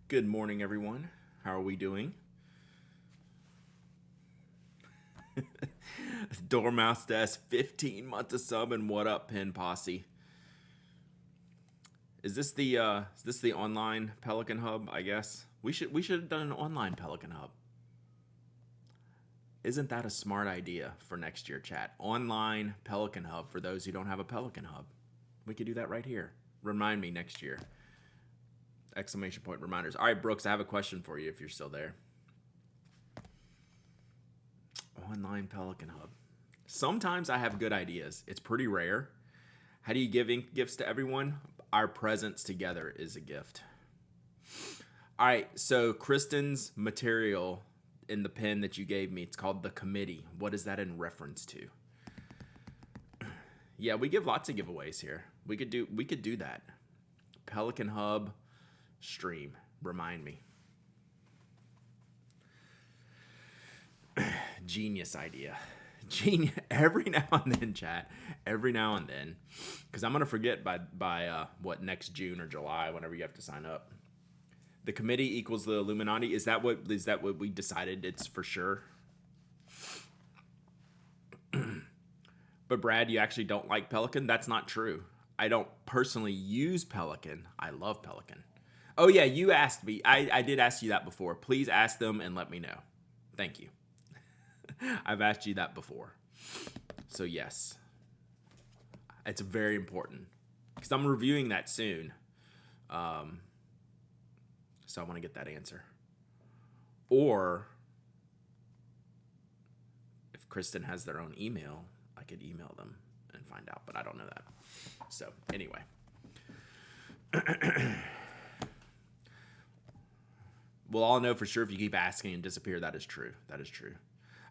Good morning, everyone. How are we doing? Dormouse Desk, 15 months of sub, and what up, Pin Posse? Is this the online Pelican Hub? I guess we should have done an online Pelican Hub. Isn't that a smart idea for next year, chat? Online Pelican Hub for those who don't have a Pelican Hub. We could do that right here. Remind me next year. Exclamation point reminders. All right, Brooks, I have a question for you if you're still there. Online Pelican Hub. Sometimes I have good ideas. It's pretty rare. How do you give gifts to everyone? Our presence together is a gift. All right, so Kristen's material in the pen that you gave me, it's called The Committee. What is that in reference to? Yeah, we give lots of giveaways here. We could do that. Pelican Hub stream. Remind me. Genius idea. Genius. Every now and then, chat. Every now and then, because I'm gonna forget by what, next June or July, whenever you have to sign up. The committee equals the Illuminati. Is that what we decided? It's for sure. But Brad, you actually don't like Pelican? That's not true. I don't personally use Pelican. I love Pelican. Oh yeah, you asked me. I did ask you that before. Please ask them and let me know. Thank you. I've asked you that before. So yes, it's very important because I'm reviewing that soon. So I want to get that answer. Or if Kristen has their own email, I could email them and find out, but I don't know that. So anyway. We'll all know for sure if you keep asking and disappear. That is true. That is true.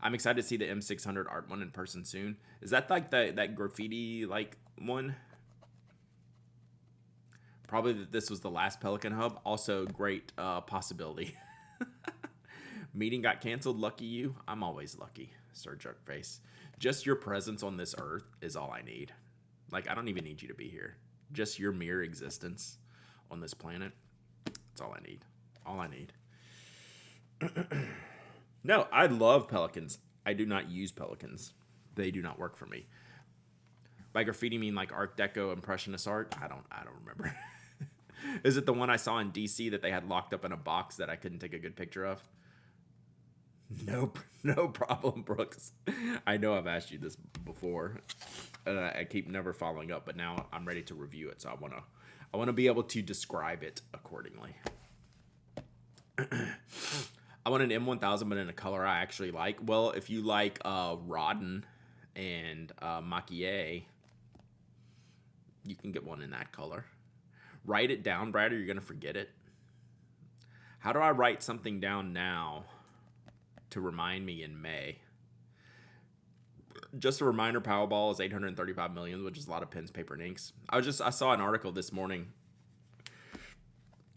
I'm excited to see the M600 art one in person soon. Is that like that graffiti like one? Probably that this was the last Pelican Hub. Also, great possibility. Meeting got canceled. Lucky you. I'm always lucky, Sir Jerkface. Just your presence on this earth is all I need. Like, I don't even need you to be here. Just your mere existence on this planet. That's all I need. All I need. No, I love Pelicans. I do not use Pelicans. They do not work for me. By graffiti, mean like Art Deco impressionist art? I don't remember. Is it the one I saw in DC that they had locked up in a box that I couldn't take a good picture of? Nope, no problem, Brooks. I know I've asked you this before, and I keep never following up. But now I'm ready to review it, so I wanna be able to describe it accordingly. I want an M1000, but in a color I actually like. Well, if you like Rodden and Maquille, you can get one in that color. Write it down, Brad, or you're going to forget it. How do I write something down now to remind me in May? Just a reminder, Powerball is 835 million, which is a lot of pens, paper, and inks. I saw an article this morning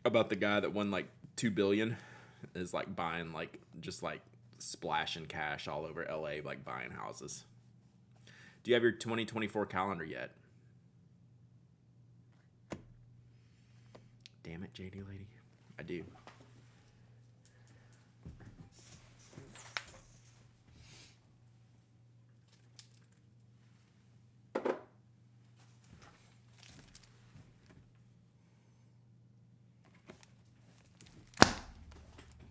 about the guy that won like 2 billion. Is like buying like just like splashing cash all over LA, like buying houses. Do you have your 2024 calendar yet? Damn it, JD lady. I do.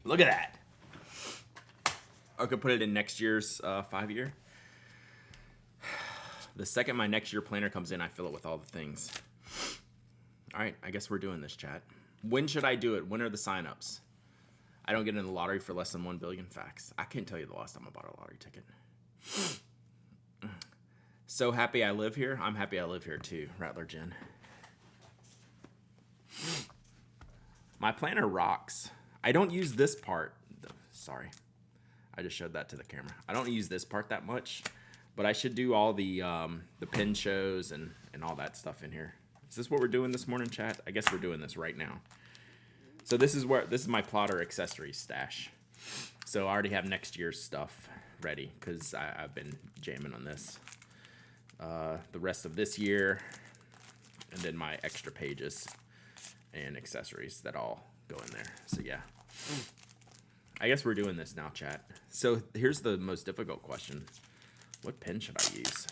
Look at that. I could put it in next year's 5-year. The second my next year planner comes in, I fill it with all the things. All right, I guess we're doing this, chat. When should I do it? When are the signups? I don't get in the lottery for less than 1 billion facts. I can't tell you the last time I bought a lottery ticket. So happy I live here. I'm happy I live here too, Rattler Jen. My planner rocks. I don't use this part. Sorry. I just showed that to the camera. I don't use this part that much, but I should do all the pin shows and all that stuff in here. Is this what we're doing this morning, chat? I guess we're doing this right now. So this is my plotter accessories stash. So I already have next year's stuff ready because I've been jamming on this. The rest of this year, and then my extra pages and accessories that all go in there. So yeah, I guess we're doing this now, chat. So here's the most difficult question. What pen should I use?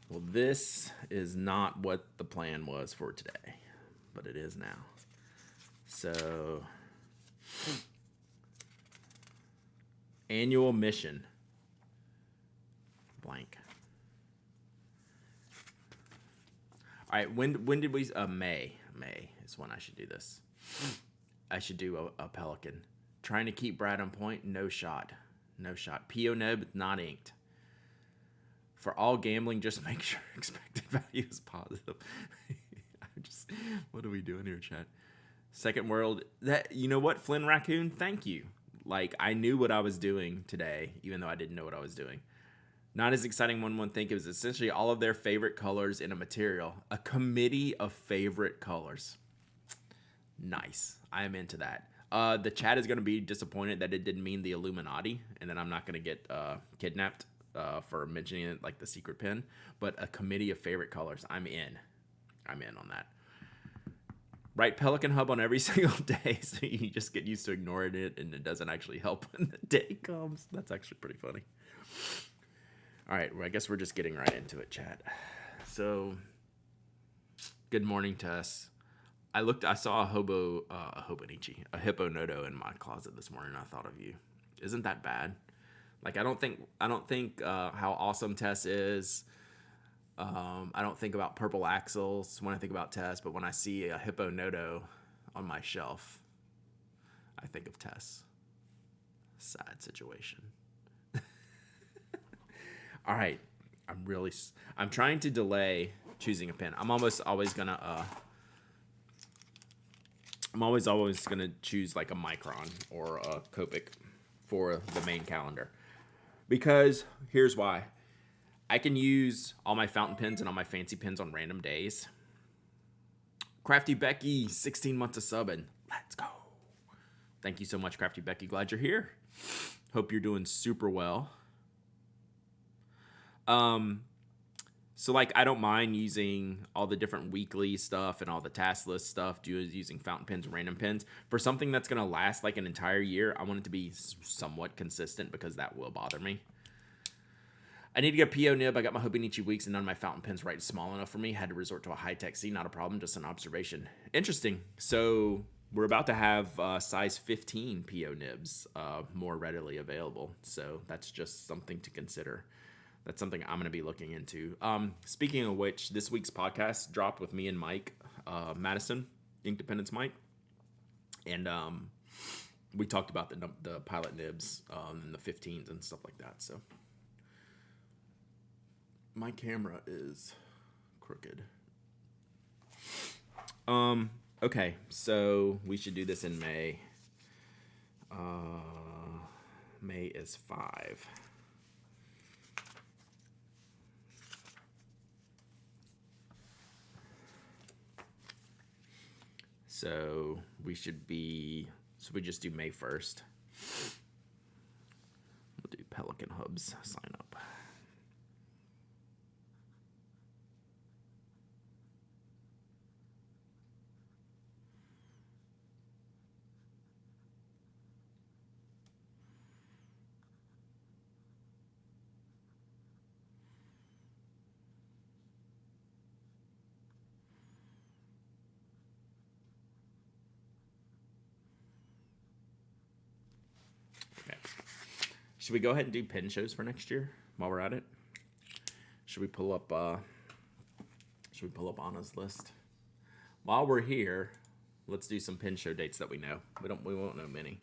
Well, this is not what the plan was for today, but it is now. So, annual mission, blank. All right, when did we, May is when I should do this. I should do a Pelican. Trying to keep Brad on point, no shot. PO nib, not inked. For all gambling, just make sure expected value is positive. What are we doing here, chat? Second world, you know what, Flynn Raccoon, thank you. Like, I knew what I was doing today, even though I didn't know what I was doing. Not as exciting one would think. It was essentially all of their favorite colors in a material. A committee of favorite colors. Nice. I am into that. The chat is going to be disappointed that it didn't mean the Illuminati, and then I'm not going to get kidnapped for mentioning it like the secret pin. But a committee of favorite colors. I'm in on that. Write Pelican Hub on every single day, so you just get used to ignoring it, and it doesn't actually help when the day comes. That's actually pretty funny. All right, well, I guess we're just getting right into it, chat. So, good morning, Tess. I saw a hippo nodo in my closet this morning. And I thought of you. Isn't that bad? Like, I don't think how awesome Tess is. I don't think about purple axles when I think about Tess, but when I see a hippo nodo on my shelf, I think of Tess. Sad situation. All right, I'm trying to delay choosing a pen. I'm always always gonna choose like a Micron or a Copic for the main calendar, because here's why. I can use all my fountain pens and all my fancy pens on random days. Crafty Becky, 16 months of subbing. Let's go. Thank you so much, Crafty Becky. Glad you're here. Hope you're doing super well. So like, I don't mind using all the different weekly stuff and all the task list stuff, using fountain pens and random pens. For something that's going to last like an entire year, I want it to be somewhat consistent, because that will bother me. I need to get a PO nib. I got my Hobonichi weeks and none of my fountain pens right small enough for me. Had to resort to a high-tech C. Not a problem, just an observation. Interesting. So we're about to have size 15 PO nibs more readily available. So that's just something to consider. That's something I'm going to be looking into. Speaking of which, this week's podcast dropped with me and Mike Madison, Ink Dependence Mike. And we talked about the pilot nibs and the 15s and stuff like that. So my camera is crooked. Okay, so we should do this in May. May is 5. So we just do May 1st. We'll do Pelican Hubs sign up. Should we go ahead and do pin shows for next year while we're at it? Should we pull up Anna's list? While we're here, let's do some pin show dates that we know. We won't know many.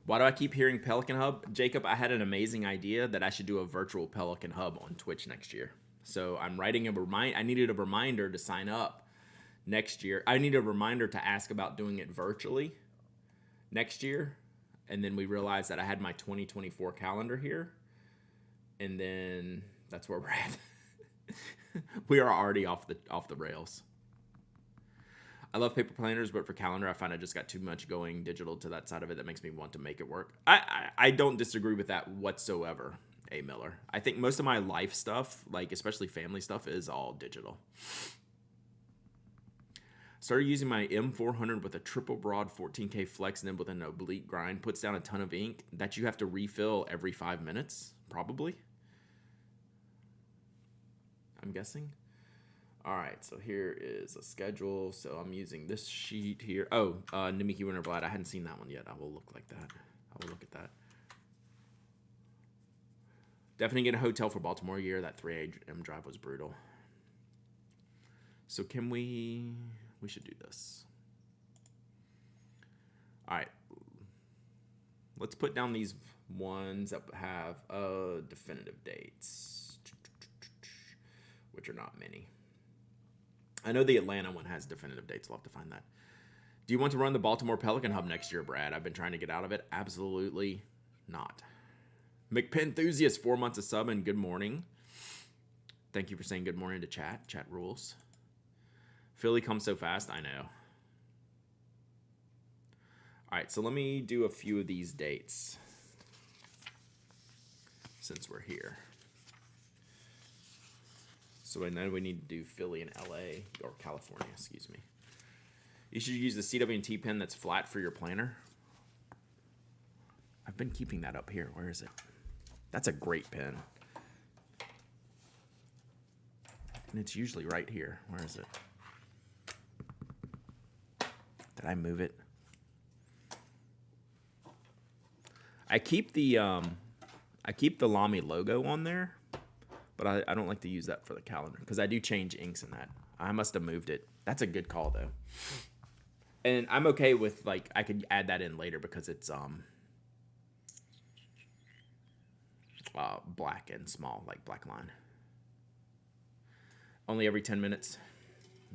Why do I keep hearing Pelican Hub? Jacob, I had an amazing idea that I should do a virtual Pelican Hub on Twitch next year. So I'm writing I needed a reminder to sign up next year. I need a reminder to ask about doing it virtually next year. And then we realized that I had my 2024 calendar here. And then that's where we're at. We are already off the rails. I love paper planners, but for calendar, I find I just got too much going digital to that side of it that makes me want to make it work. I don't disagree with that whatsoever, A. Miller. I think most of my life stuff, like especially family stuff, is all digital. Started using my M400 with a triple broad 14K flex nib with an oblique grind. Puts down a ton of ink that you have to refill every 5 minutes, probably. I'm guessing. All right, so here is a schedule. So I'm using this sheet here. Oh, Nimiki Winterblad. I hadn't seen that one yet. I will look like that. I will look at that. Definitely get a hotel for Baltimore year. That 3 a.m. drive was brutal. So can we should do this. All right. Let's put down these ones that have definitive dates, which are not many. I know the Atlanta one has definitive dates. We'll have to find that. Do you want to run the Baltimore Pelican Hub next year, Brad? I've been trying to get out of it. Absolutely not. McPenthusiast, 4 months of sub, and good morning. Thank you for saying good morning to chat. Chat rules. Philly comes so fast. I know. All right, so let me do a few of these dates since we're here. So I know we need to do Philly and LA, or California, excuse me. You should use the CW&T pen that's flat for your planner. I've been keeping that up here. Where is it? That's a great pen. And it's usually right here. Where is it? Did I move it? I keep the Lamy logo on there, but I don't like to use that for the calendar because I do change inks in that. I must have moved it. That's a good call though. And I'm okay with, like, I could add that in later because it's black and small, like black line. Only every 10 minutes.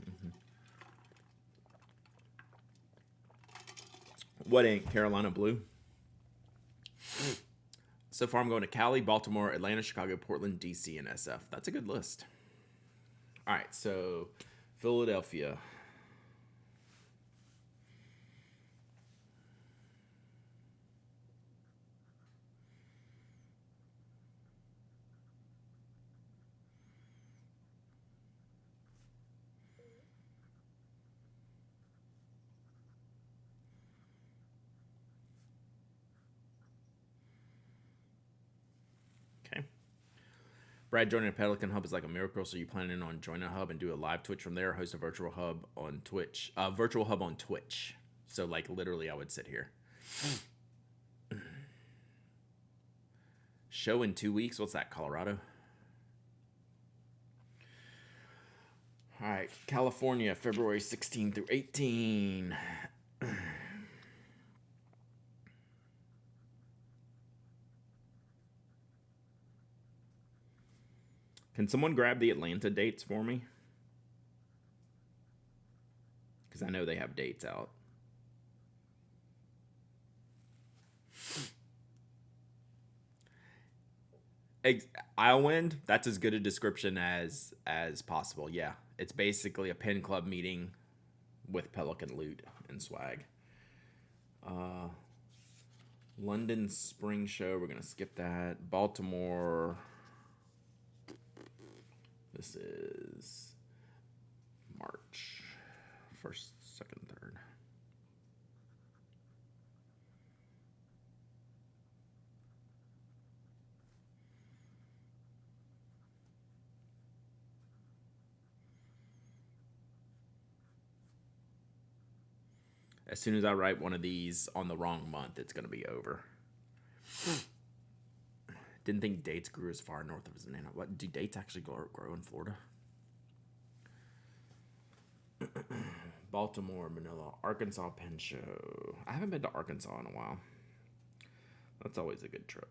Mm-hmm. What ink? Carolina blue. So far, I'm going to Cali, Baltimore, Atlanta, Chicago, Portland, DC, and SF. That's a good list. All right, so Philadelphia. Brad, joining a Pelican Hub is like a miracle, so you planning on joining a hub and do a live Twitch from there, host a virtual hub on Twitch. Virtual hub on Twitch. So, like, literally, I would sit here. Show in 2 weeks. What's that, Colorado? All right, California, February 16 through 18. Can someone grab the Atlanta dates for me? Because I know they have dates out. Island, that's as good a description as possible. Yeah, it's basically a pen club meeting with Pelican loot and swag. London Spring Show, we're gonna skip that. Baltimore. This is March 1st, 2nd, 3rd. As soon as I write one of these on the wrong month, it's going to be over. Didn't think dates grew as far north of Atlanta. What, do dates actually grow in Florida? Baltimore, Manila, Arkansas Pen Show. I haven't been to Arkansas in a while. That's always a good trip.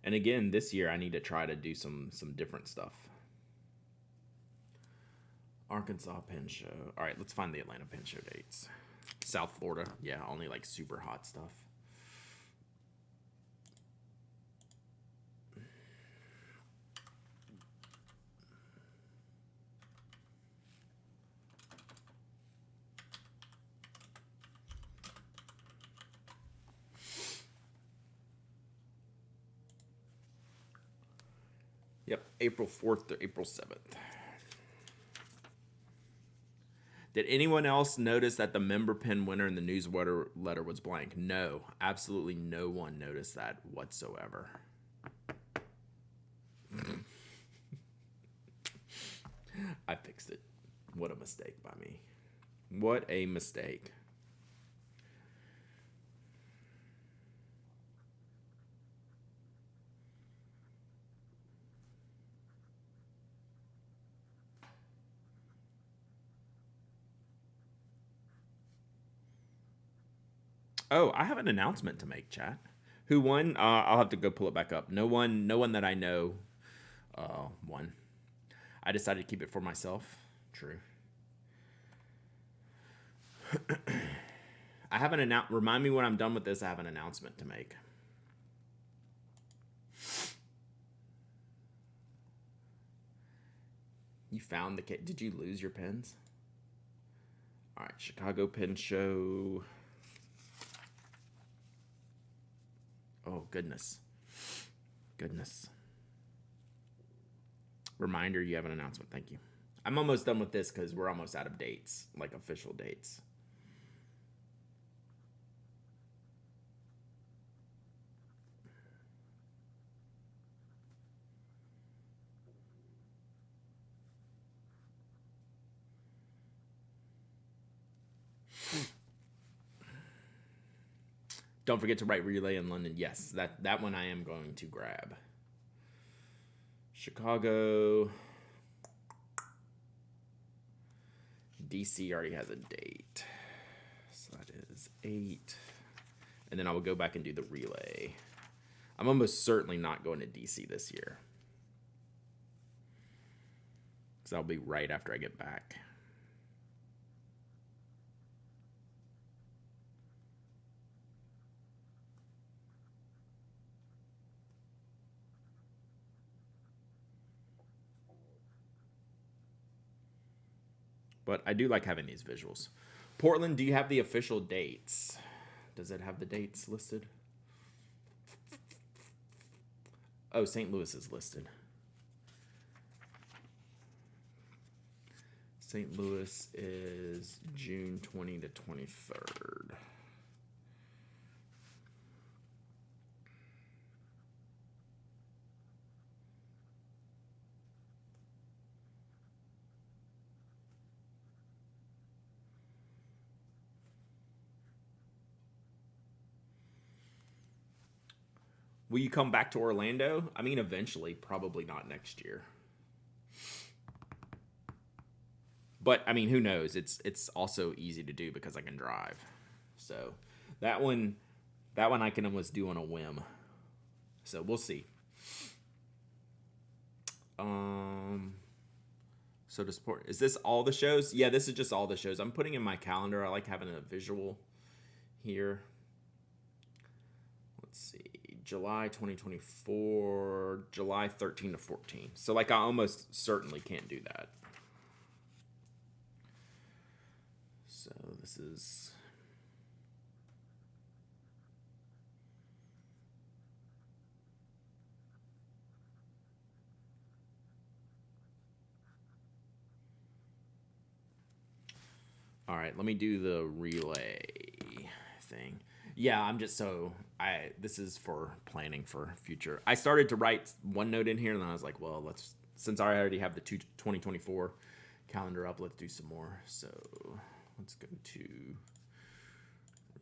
And again, this year I need to try to do some different stuff. Arkansas Pen Show. All right, let's find the Atlanta Pen Show dates. South Florida. Yeah, only like super hot stuff. Yep, April 4th to April 7th. Did anyone else notice that the member pin winner in the newsletter was blank? No, absolutely no one noticed that whatsoever. I fixed it. What a mistake by me. What a mistake. Oh, I have an announcement to make, chat. Who won? I'll have to go pull it back up. No one that I know won. I decided to keep it for myself. True. I have an remind me when I'm done with this, I have an announcement to make. You found the kit. Did you lose your pins? All right, Chicago Pin Show. Oh, goodness. Goodness. Reminder, you have an announcement. Thank you. I'm almost done with this because we're almost out of dates, like official dates. Don't forget to write relay in London. Yes, that one I am going to grab. Chicago. DC already has a date. So that is 8. And then I will go back and do the relay. I'm almost certainly not going to DC this year. Because that'll be right after I get back. But I do like having these visuals. Portland, do you have the official dates? Does it have the dates listed? Oh, St. Louis is listed. St. Louis is June 20 to 23rd. Will you come back to Orlando? I mean, eventually, probably not next year. But I mean, who knows? It's also easy to do because I can drive. So that one I can almost do on a whim. So we'll see. So to support, is this all the shows? Yeah, this is just all the shows. I'm putting in my calendar. I like having a visual here. Let's see. July 2024, July 13 to 14. So like I almost certainly can't do that. So this is all right, let me do the relay thing. Yeah, I'm just this is for planning for future. I started to write OneNote in here and then I was like, well, since I already have the 2024 calendar up, let's do some more. So let's go to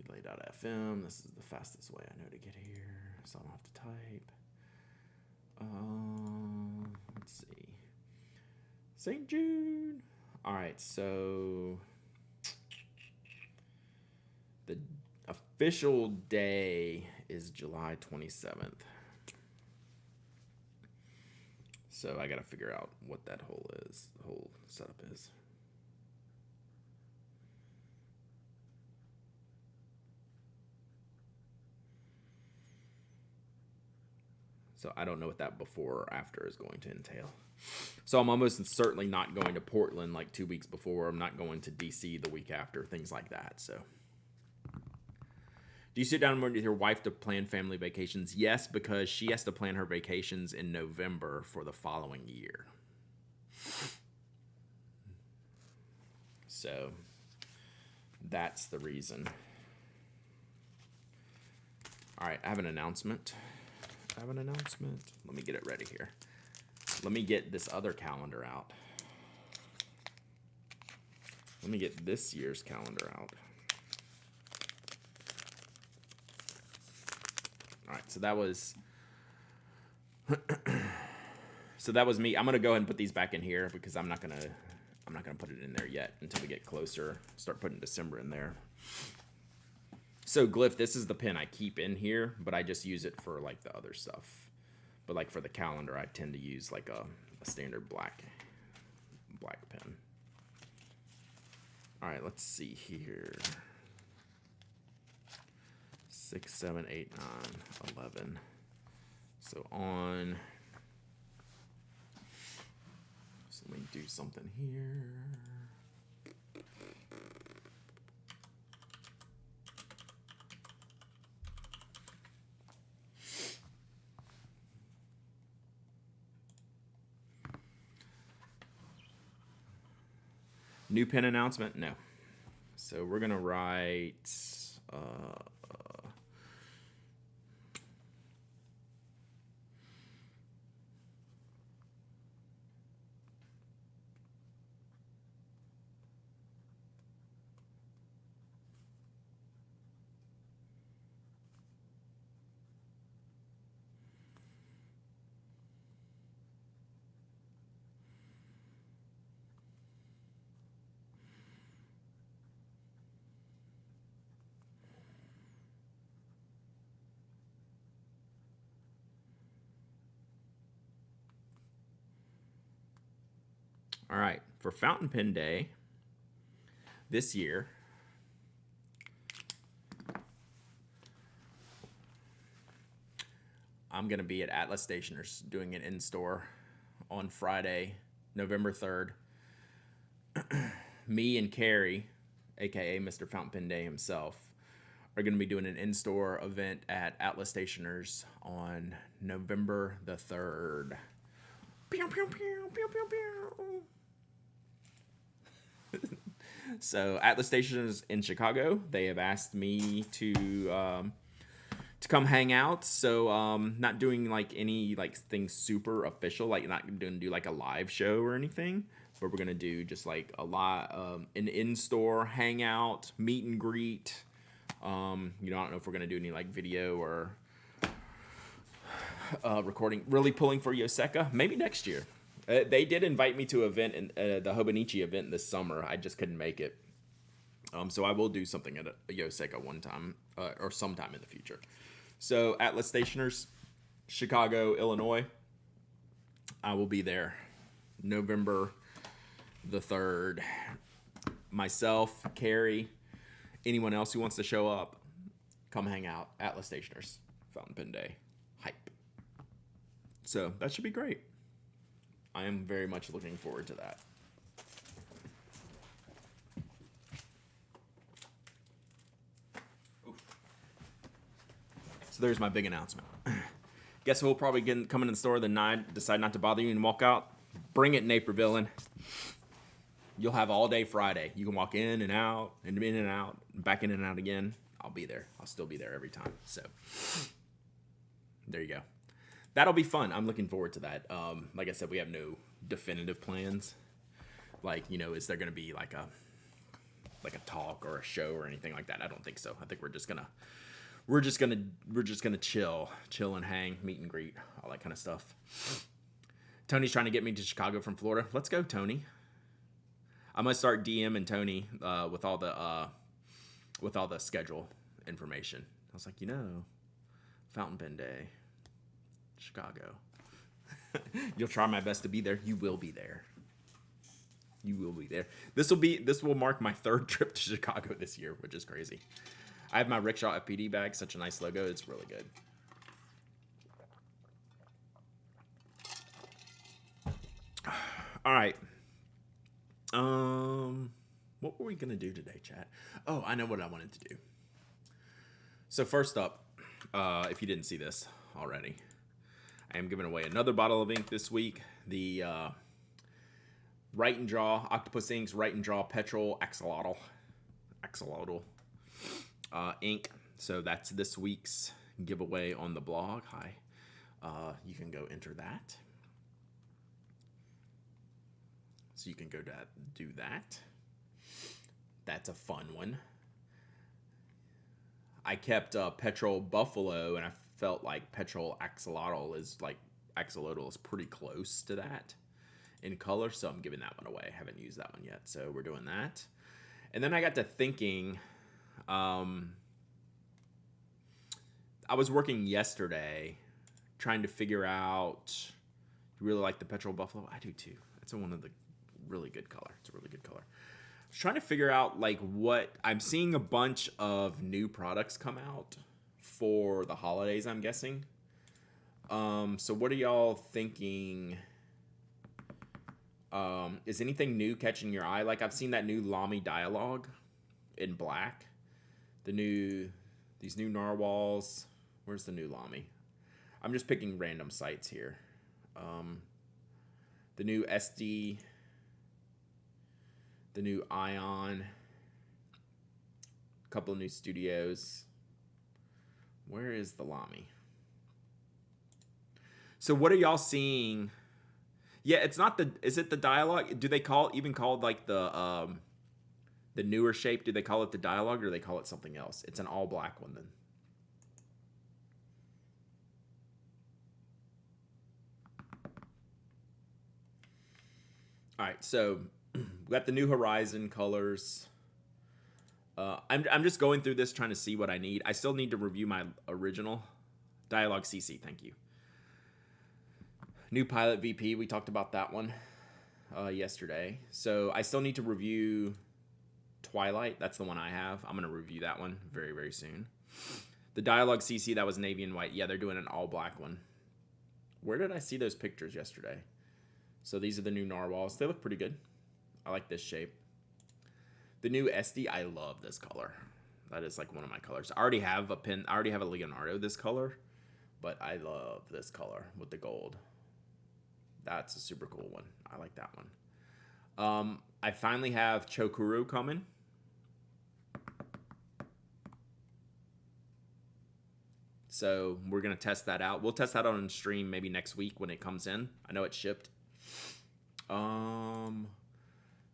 relay.fm. This is the fastest way I know to get here, so I don't have to type. Let's see. St. Jude. All right, so the official day is July 27th. So I got to figure out what that whole setup is. So I don't know what that before or after is going to entail. So I'm almost certainly not going to Portland like 2 weeks before. I'm not going to DC the week after, things like that. So do you sit down with your wife to plan family vacations? Yes, because she has to plan her vacations in November for the following year. So that's the reason. All right, I have an announcement. Let me get it ready here. Let me get this other calendar out. Let me get this year's calendar out. All right, so that was me. I'm gonna go ahead and put these back in here because I'm not gonna put it in there yet until we get closer. Start putting December in there. So Glyph, this is the pen I keep in here, but I just use it for like the other stuff. But like for the calendar, I tend to use like a standard black pen. All right, let's see here. 6, 7, 8, 9, 11. So on. So let me do something here. New pen announcement? No. So we're gonna write all right, for Fountain Pen Day this year, I'm going to be at Atlas Stationers doing an in-store on Friday, November 3rd. Me and Carrie, aka Mr. Fountain Pen Day himself, are going to be doing an in-store event at Atlas Stationers on November the 3rd. Pew, pew, pew, pew, pew, pew. So Atlas Stationers in Chicago, they have asked me to come hang out. So not doing like any like things super official, like not going to do like a live show or anything, but we're going to do just like a lot an in-store hangout, meet and greet. I don't know if we're going to do any like video or recording, really pulling for Yoseka, maybe next year. They did invite me to an event in the Hobonichi event this summer. I just couldn't make it. So I will do something at a Yoseka one time or sometime in the future. So Atlas Stationers, Chicago, Illinois. I will be there November the 3rd. Myself, Carrie, anyone else who wants to show up, come hang out. Atlas Stationers, Fountain Pen Day. Hype. So that should be great. I am very much looking forward to that. So there's my big announcement. Guess we'll probably come in the store the night, decide not to bother you and walk out. Bring it, Naperville. You'll have all day Friday. You can walk in and out, and in and out, back in and out again. I'll be there. I'll still be there every time. So there you go. That'll be fun. I'm looking forward to that. Like I said, we have no definitive plans. Like, is there going to be like a talk or a show or anything like that? I don't think so. I think we're just gonna chill and hang, meet and greet, all that kind of stuff. Tony's trying to get me to Chicago from Florida. Let's go, Tony. I'm gonna start DMing Tony with all the schedule information. I was like, Fountain Pen Day, Chicago. You'll try my best to be there. You will be there. You will be there. This will mark my 3rd trip to Chicago this year, which is crazy. I have my Rickshaw FPD bag, such a nice logo. It's really good. All right. What were we gonna do today, chat? Oh, I know what I wanted to do. So first up, if you didn't see this already, I am giving away another bottle of ink this week. The Write and Draw Octopus Inks Write and Draw Petrol Axolotl ink. So that's this week's giveaway on the blog. Hi, you can go enter that. So you can go to do that. That's a fun one. I kept Petrol Buffalo, and I felt like Petrol Axolotl is pretty close to that in color, so I'm giving that one away. I haven't used that one yet, so we're doing that. And then I got to thinking, I was working yesterday trying to figure out, you really like the Petrol Buffalo? I do too. It's one of the really good color. It's a really good color. I was trying to figure out what I'm seeing a bunch of new products come out for the holidays, I'm guessing. So what are y'all thinking? Is anything new catching your eye? Like I've seen that new Lamy dialogue in black. These new narwhals. Where's the new Lamy? I'm just picking random sites here. The new SD, the new Ion, a couple of new studios. Where is the Lamy? So what are y'all seeing? Yeah, it's not is it the dialogue? Do they call like the newer shape? Do they call it the dialogue or do they call it something else? It's an all black one then. All right, so we got the new Horizon colors. I'm just going through this trying to see what I need. I still need to review my original Dialogue CC. Thank you. New Pilot VP. We talked about that one yesterday. So I still need to review Twilight. That's the one I have. I'm going to review that one very, very soon. The Dialogue CC, that was navy and white. Yeah, they're doing an all black one. Where did I see those pictures yesterday? So these are the new narwhals. They look pretty good. I like this shape. The new SD, I love this color. That is like one of my colors. I already have a pen. I already have a Leonardo this color, but I love this color with the gold. That's a super cool one. I like that one. I finally have Chokuru coming. So we're going to test that out. We'll test that on stream maybe next week when it comes in. I know it's shipped.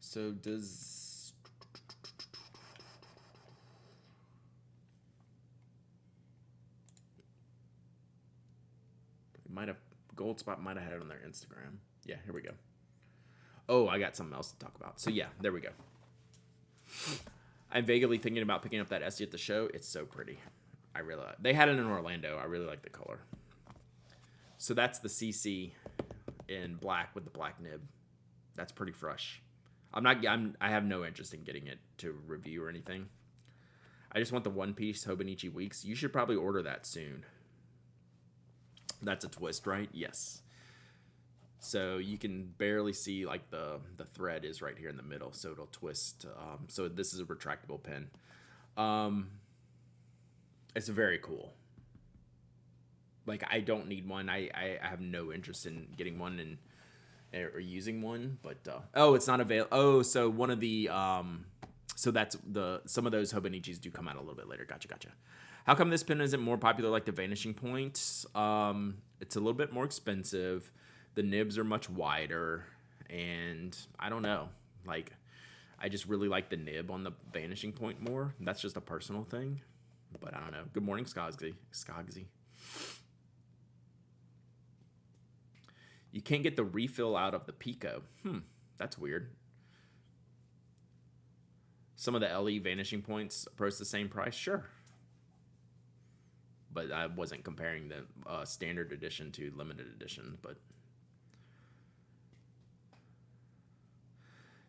So does... Might have... Gold Spot might have had it on their Instagram. Yeah, here we go. Oh, I got something else to talk about. So yeah, there we go. I'm vaguely thinking about picking up that Essie at the show. It's so pretty. I really like. They had it in Orlando. I really like the color. So that's the CC in black with the black nib. That's pretty fresh. I have no interest in getting it to review or anything. I just want the one piece Hobonichi Weeks. You should probably order that soon. That's a twist, right? Yes. So you can barely see like the thread is right here in the middle, so it'll twist. So this is a retractable pen. It's very cool. Like I don't need one. I have no interest in getting one or using one. But it's not available. Oh, so one of the so that's some of those Hobonichis do come out a little bit later. Gotcha. How come this pen isn't more popular like the Vanishing Point? It's a little bit more expensive. The nibs are much wider, and I don't know. Like, I just really like the nib on the Vanishing Point more. That's just a personal thing, but I don't know. Good morning, Skogsy. You can't get the refill out of the Pico. That's weird. Some of the LE Vanishing Points approach the same price. Sure. But I wasn't comparing the standard edition to limited edition. But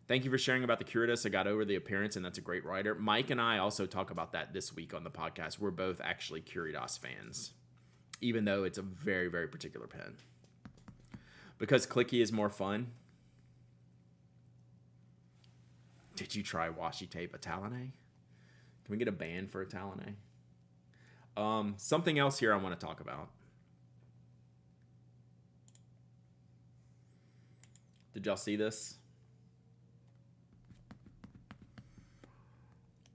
thank you for sharing about the Curitas. I got over the appearance, and that's a great writer. Mike and I also talk about that this week on the podcast. We're both actually Curitas fans, even though it's a very, very particular pen. Because Clicky is more fun. Did you try washi tape Italiane? Can we get a ban for Italiane? Something else here I want to talk about. Did y'all see this?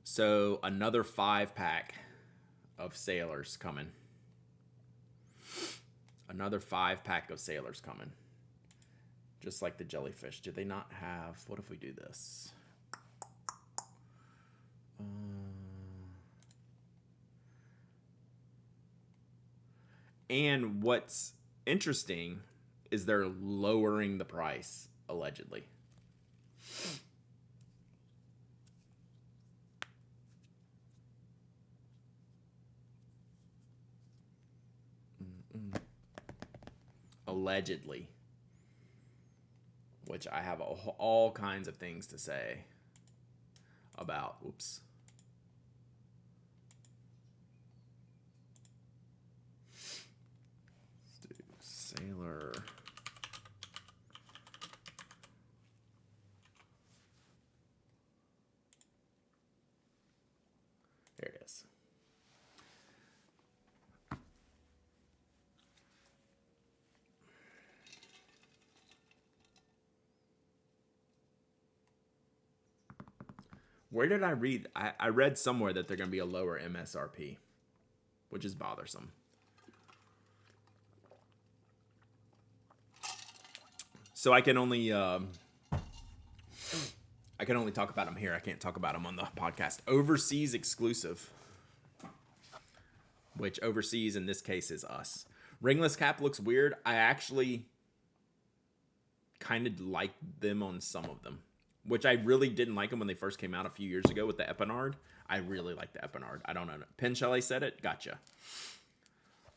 So another 5-pack of Sailors coming. Another 5-pack of Sailors coming. Just like the jellyfish. Do they not have... What if we do this? And what's interesting is they're lowering the price, allegedly. Allegedly. Which I have all kinds of things to say about. Oops. Let's do Sailor. There it is. Where did I read? I read somewhere that they're going to be a lower MSRP, which is bothersome. So I can only talk about them here. I can't talk about them on the podcast. Overseas exclusive, which overseas in this case is us. Ringless cap looks weird. I actually kind of like them on some of them, which I really didn't like them when they first came out a few years ago with the Epinard. I really like the Epinard. I don't know. Pen Chalet said it. Gotcha.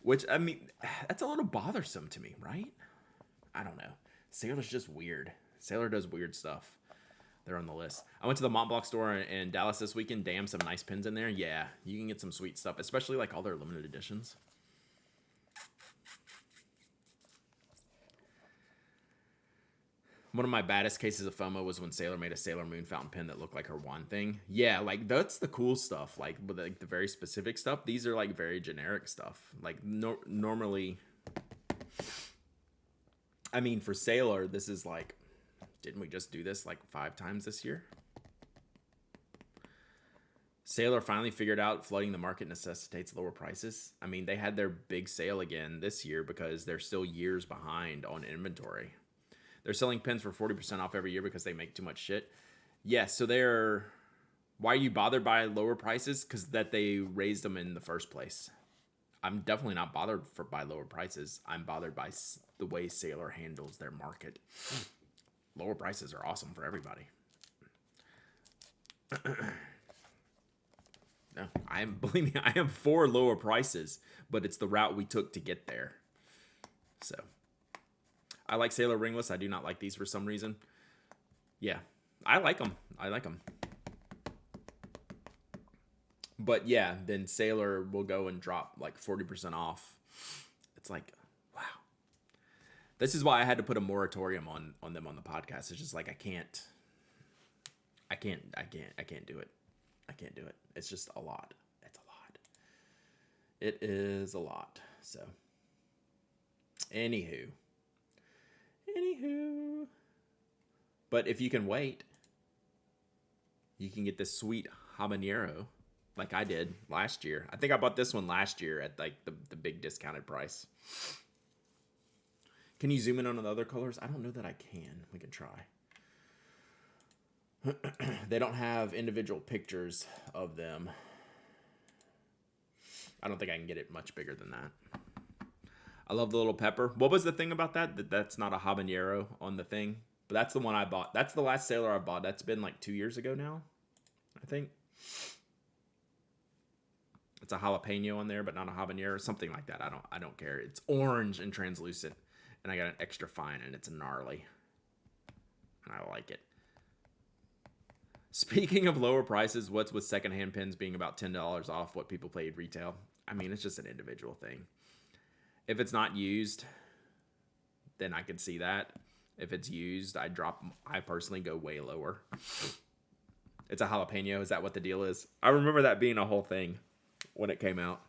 Which, I mean, that's a little bothersome to me, right? I don't know. Sailor's just weird. Sailor does weird stuff. They're on the list. I went to the Montblanc store in Dallas this weekend. Damn, some nice pins in there. Yeah, you can get some sweet stuff, especially like all their limited editions. One of my baddest cases of FOMO was when Sailor made a Sailor Moon fountain pen that looked like her wand thing. Yeah, like that's the cool stuff. Like with like the very specific stuff. These are like very generic stuff. Like normally, I mean, for Sailor, this is like, didn't we just do this like 5 times this year? Sailor finally figured out flooding the market necessitates lower prices. I mean, they had their big sale again this year because they're still years behind on inventory. They're selling pens for 40% off every year because they make too much shit. Yes, so they're... Why are you bothered by lower prices? Because that they raised them in the first place. I'm definitely not bothered by lower prices. I'm bothered by the way Sailor handles their market. Lower prices are awesome for everybody. No, believe me, I am for lower prices, but it's the route we took to get there. So... I like Sailor ringless. I do not like these for some reason. Yeah, I like them. I like them. But yeah, then Sailor will go and drop like 40% off. It's like, wow. This is why I had to put a moratorium on them on the podcast. It's just like I can't do it. I can't do it. It's just a lot. It's a lot. It is a lot. So, anywho. But if you can wait, you can get this sweet habanero like I did last year. I think I bought this one last year at like the big discounted price. Can you zoom in on the other colors? I don't know that I can. We can try. They don't have individual pictures of them. I don't think I can get it much bigger than that. I love the little pepper. What was the thing about that? That's not a habanero on the thing. But that's the one I bought. That's the last Sailor I bought. That's been like 2 years ago now, I think. It's a jalapeno on there, but not a habanero. Something like that. I don't care. It's orange and translucent. And I got an extra fine, and it's gnarly. And I like it. Speaking of lower prices, what's with secondhand pens being about $10 off what people paid retail? I mean, it's just an individual thing. If it's not used, then I could see that. If it's used, I personally go way lower. It's a jalapeno. Is that what the deal is? I remember that being a whole thing when it came out.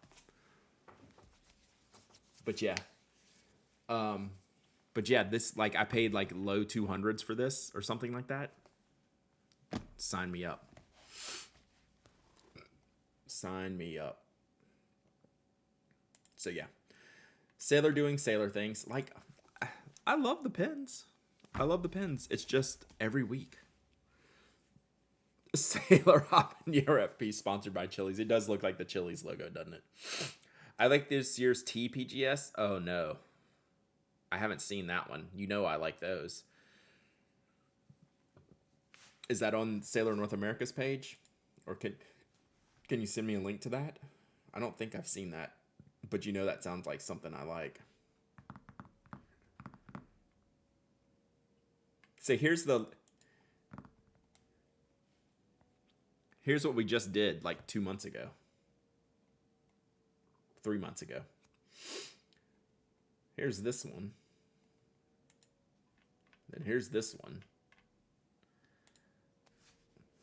But yeah. This, like, I paid like low 200s for this or something like that. Sign me up. Sign me up. So yeah. Sailor doing sailor things. Like, I love the pins. I love the pins. It's just every week. Sailor Habanero FP sponsored by Chili's. It does look like the Chili's logo, doesn't it? I like this year's TPGS. Oh no. I haven't seen that one. You know I like those. Is that on Sailor North America's page? Or can you send me a link to that? I don't think I've seen that. But you know that sounds like something I like. So here's what we just did like 2 months ago. 3 months ago. Here's this one. Then here's this one.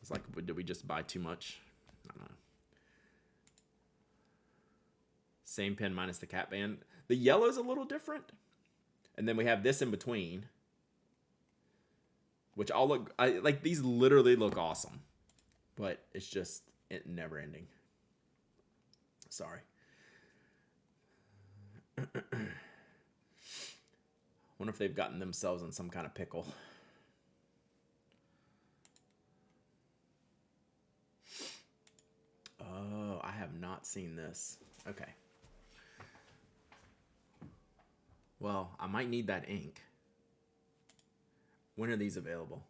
It's like, did we just buy too much? I don't know. Same pen minus the cat band. The yellow's a little different. And then we have this in between. Which all look, like these literally look awesome. But it's just never ending. Sorry. Wonder if they've gotten themselves in some kind of pickle. Oh, I have not seen this. Okay. Well, I might need that ink. When are these available?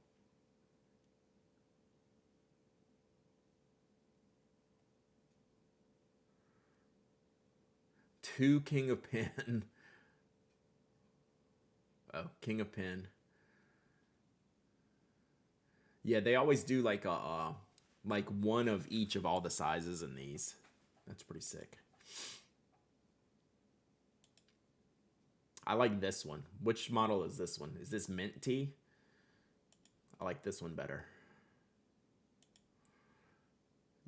Two King of Pen. Oh, King of Pen. Yeah, they always do like one of each of all the sizes in these. That's pretty sick. I like this one. Which model is this one? Is this mint tea? I like this one better.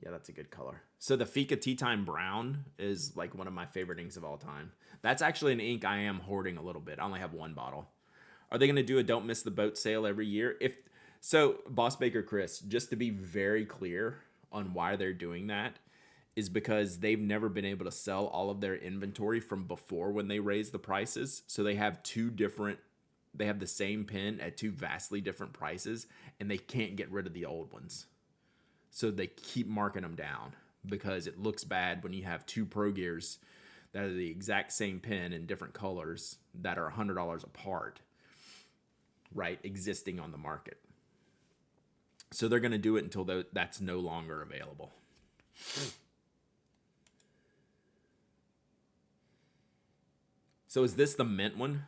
Yeah, that's a good color. So the Fika Tea Time Brown is like one of my favorite inks of all time. That's actually an ink I am hoarding a little bit. I only have one bottle. Are they going to do a Don't Miss the Boat sale every year? So, Boss Baker Chris, just to be very clear on why they're doing that, is because they've never been able to sell all of their inventory from before when they raised the prices. So they have they have the same pen at two vastly different prices, and they can't get rid of the old ones. So they keep marking them down because it looks bad when you have two Pro Gears that are the exact same pen in different colors that are $100 apart, right, existing on the market. So they're going to do it until that's no longer available. So is this the mint one?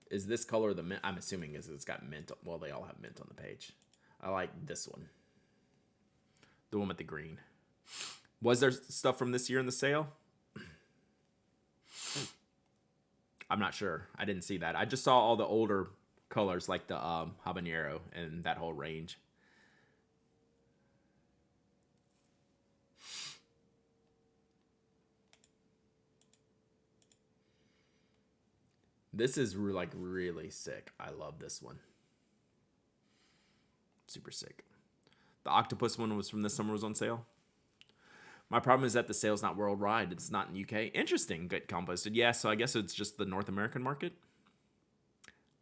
Is this color the mint? I'm assuming it's got mint. Well, they all have mint on the page. I like this one. The one with the green. Was there stuff from this year in the sale? I'm not sure. I didn't see that. I just saw all the older colors like the habanero and that whole range. This is like really sick. I love this one. Super sick. The octopus one was from this summer, was on sale. My problem is that the sale's not worldwide. It's not in UK. Interesting. Get composted. Yeah, so I guess it's just the North American market.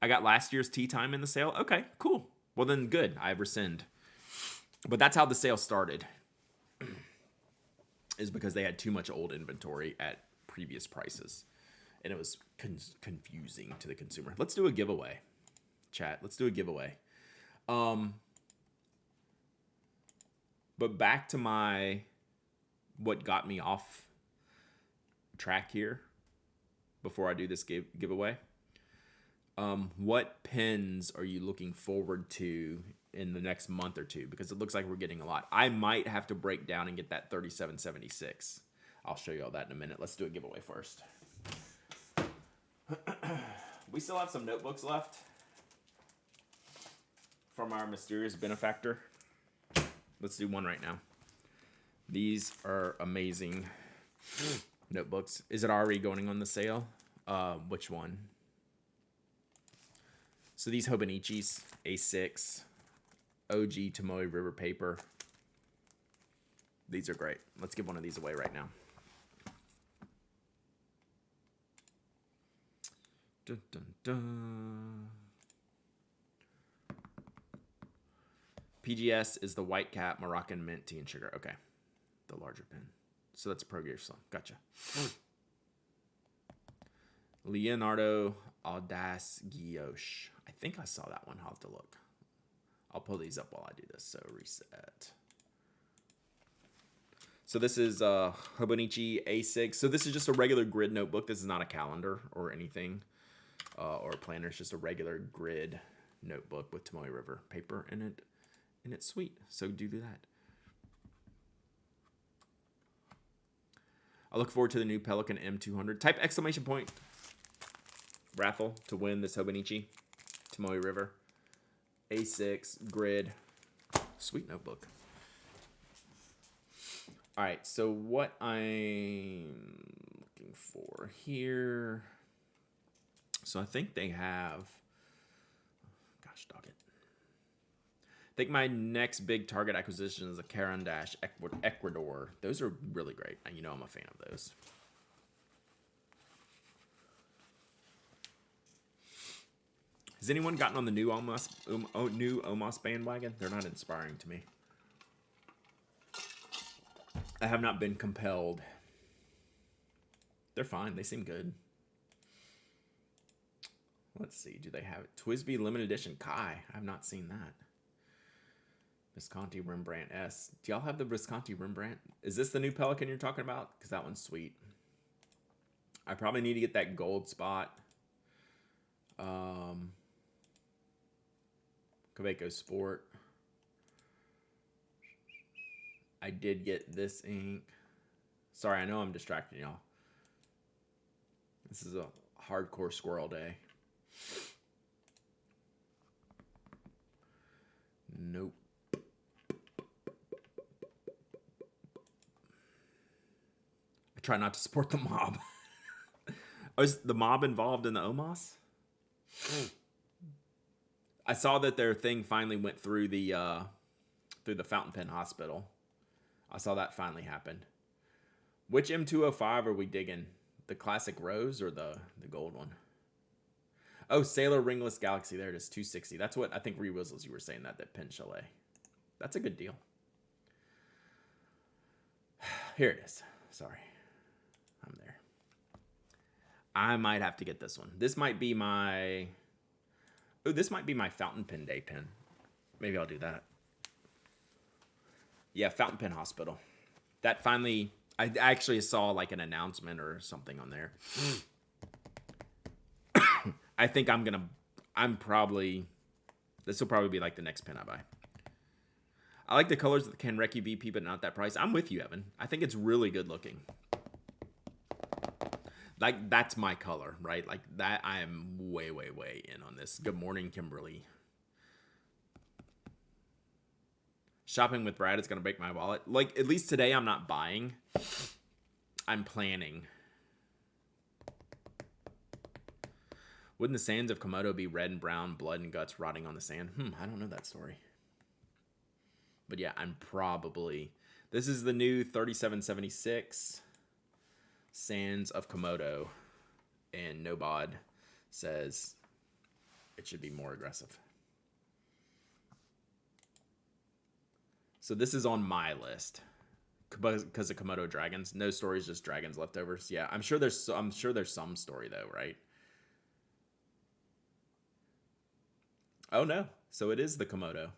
I got last year's Tea Time in the sale. Okay, cool. Well then, good. I rescind. But that's how the sale started. Is because they had too much old inventory at previous prices. And it was confusing to the consumer. Let's do a giveaway. Chat, let's do a giveaway. But back to what got me off track here before I do this giveaway. What pens are you looking forward to in the next month or two? Because it looks like we're getting a lot. I might have to break down and get that 3776. I'll show you all that in a minute. Let's do a giveaway first. We still have some notebooks left from our mysterious benefactor. Let's do one right now. These are amazing notebooks. Is it already going on the sale? Which one? So these Hobonichis, A6, OG Tomoe River paper. These are great. Let's give one of these away right now. Dun, dun, dun. PGS is the white cap, Moroccan mint, tea, and sugar. Okay. The larger pen. So that's Pro Gear Slim. Gotcha. Leonardo Audace Guilloche. I think I saw that one. I'll have to look. I'll pull these up while I do this. So reset. So this is Hobonichi A6. So this is just a regular grid notebook. This is not a calendar or anything or a planner. It's just a regular grid notebook with Tomoe River paper in it. And it's sweet. So do that. I look forward to the new Pelican M200. Type exclamation point Raffle to win this Hobonichi Tomoe River A6 grid. Sweet notebook. All right, so what I'm looking for here. So I think they have, gosh dog it. I think my next big target acquisition is a Carandash Ecuador. Those are really great. You know I'm a fan of those. Has anyone gotten on the new Omos bandwagon? They're not inspiring to me. I have not been compelled. They're fine. They seem good. Let's see. Do they have it? Twisby Limited Edition Kai. I have not seen that. Visconti Rembrandt S. Do y'all have the Visconti Rembrandt? Is this the new Pelican you're talking about? Because that one's sweet. I probably need to get that gold spot. Quebeco Sport. I did get this ink. Sorry, I know I'm distracting y'all. This is a hardcore squirrel day. Nope. I try not to support the mob. Is the mob involved in the Omos? I saw that their thing finally went through the fountain pen hospital. I saw that finally happen. Which M205 are we digging? The classic rose or the gold one? Oh, Sailor Ringless Galaxy. There it is, 260. That's what I think Rewizzles you were saying that Pen Chalet. That's a good deal. Here it is. Sorry. I'm there. I might have to get this one. This might be my... Oh, this might be my fountain pen day pen. Maybe I'll do that. Yeah, fountain pen hospital. That finally... I actually saw like an announcement or something on there. I think this will probably be like the next pen I buy. I like the colors of the Kanreki VP, but not that price. I'm with you, Evan. I think it's really good looking. Like, that's my color, right? Like, that, I am way, way, way in on this. Good morning, Kimberly. Shopping with Brad is going to break my wallet. Like, at least today I'm not buying. I'm planning. Wouldn't the sands of Komodo be red and brown, blood and guts rotting on the sand? I don't know that story. But yeah, I'm probably... This is the new 3776 Sands of Komodo. And Nobod says it should be more aggressive. So this is on my list because of Komodo dragons. No stories, just dragons leftovers. Yeah, I'm sure there's some story though, right? Oh no, so it is the Komodo,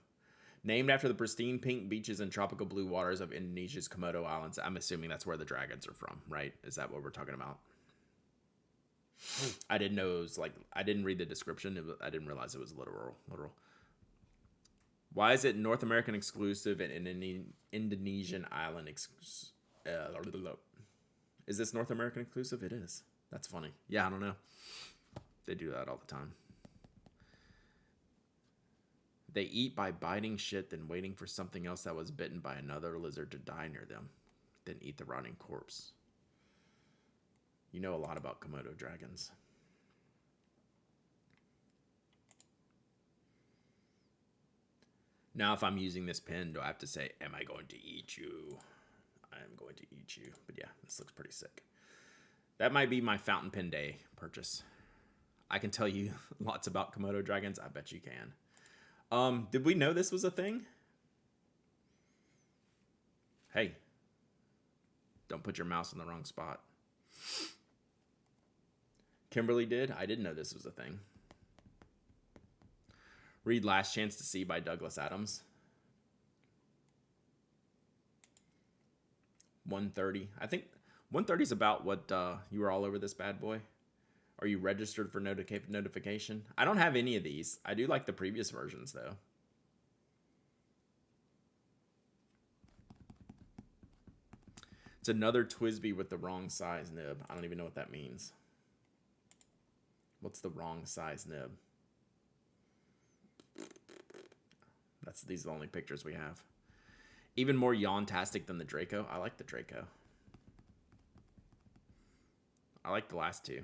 named after the pristine pink beaches and tropical blue waters of Indonesia's Komodo Islands. I'm assuming that's where the dragons are from, right? Is that what we're talking about? I didn't know it was like I didn't read the description. I didn't realize it was literal. Why is it North American exclusive and Indonesian island is this North American exclusive? It is. That's funny. Yeah, I don't know. They do that all the time. They eat by biting shit, then waiting for something else that was bitten by another lizard to die near them, then eat the rotting corpse. You know a lot about Komodo dragons. Now, if I'm using this pen, do I have to say, am I going to eat you? I am going to eat you. But yeah, this looks pretty sick. That might be my fountain pen day purchase. I can tell you lots about Komodo dragons. I bet you can. Did we know this was a thing? Hey, don't put your mouse in the wrong spot. Kimberly did. I didn't know this was a thing. Read Last Chance to See by Douglas Adams. 130. I think 130 is about what you were all over this bad boy. Are you registered for notification? I don't have any of these. I do like the previous versions, though. It's another Twisby with the wrong size nib. I don't even know what that means. What's the wrong size nib? These are the only pictures we have. Even more yawn-tastic than the Draco. I like the Draco. I like the last two.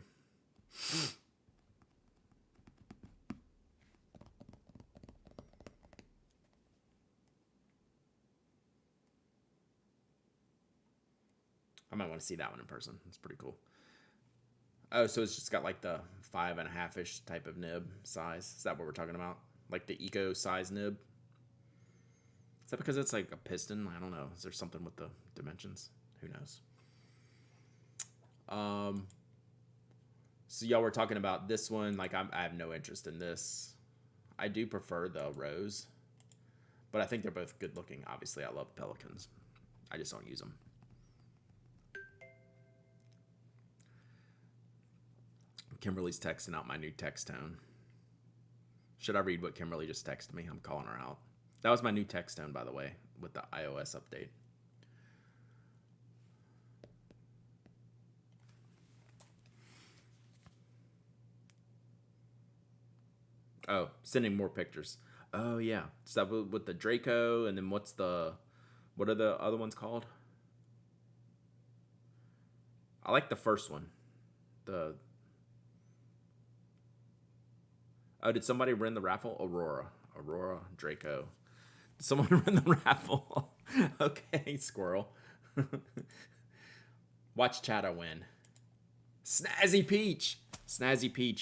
I might want to see that one in person. It's pretty cool. Oh, so it's just got like the 5.5-ish type of nib size. Is that what we're talking about? Like the eco size nib? Is that because it's like a piston? I don't know. Is there something with the dimensions? Who knows? So y'all were talking about this one. Like I have no interest in this. I do prefer the Rose, but I think they're both good looking. Obviously, I love Pelicans. I just don't use them. Kimberly's texting out my new text tone. Should I read what Kimberly just texted me? I'm calling her out. That was my new text tone, by the way, with the iOS update. Oh, sending more pictures. Oh, yeah. Stuff with the Draco, and then what are the other ones called? I like the first one. Oh, did somebody win the raffle? Aurora, Draco. Did someone win the raffle? Okay, squirrel. Watch Chata win. Snazzy Peach,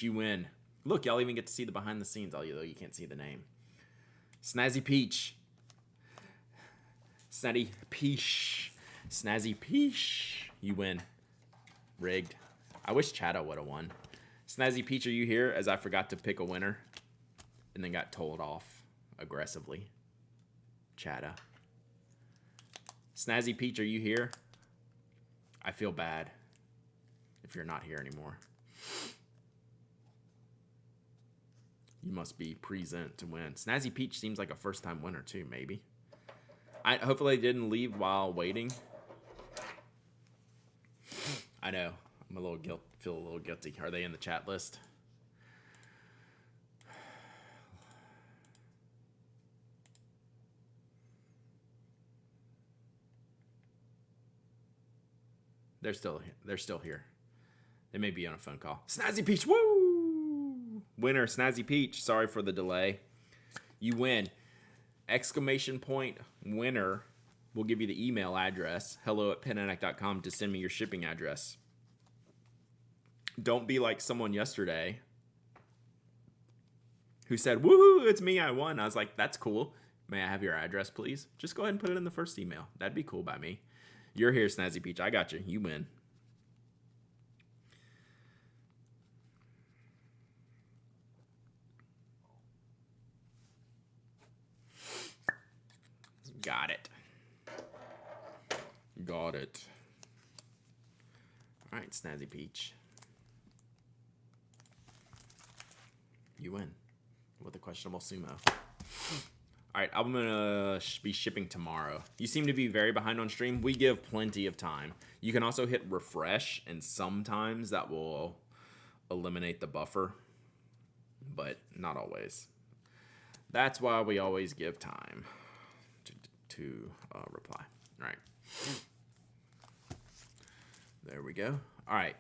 you win. Look, y'all even get to see the behind the scenes, although you can't see the name. Snazzy Peach, you win. Rigged. I wish Chata would have won. Snazzy Peach, are you here? As I forgot to pick a winner and then got told off aggressively. Chata. Snazzy Peach, are you here? I feel bad if you're not here anymore. You must be present to win. Snazzy Peach seems like a first-time winner too, maybe. Hopefully they didn't leave while waiting. I know. I'm feel a little guilty. Are they in the chat list? They're still here. They may be on a phone call. Snazzy Peach, woo! Winner, Snazzy Peach. Sorry for the delay. You win. Exclamation point winner. We'll give you the email address, hello@penaddict.com, to send me your shipping address. Don't be like someone yesterday who said, woohoo, it's me, I won. I was like, that's cool. May I have your address, please? Just go ahead and put it in the first email. That'd be cool by me. You're here, Snazzy Peach. I got you. You win. Got it. Got it. All right, Snazzy Peach. You win with a questionable sumo. All right, I'm going to be shipping tomorrow. You seem to be very behind on stream. We give plenty of time. You can also hit refresh, and sometimes that will eliminate the buffer, but not always. That's why we always give time to reply. All right. There we go. All right.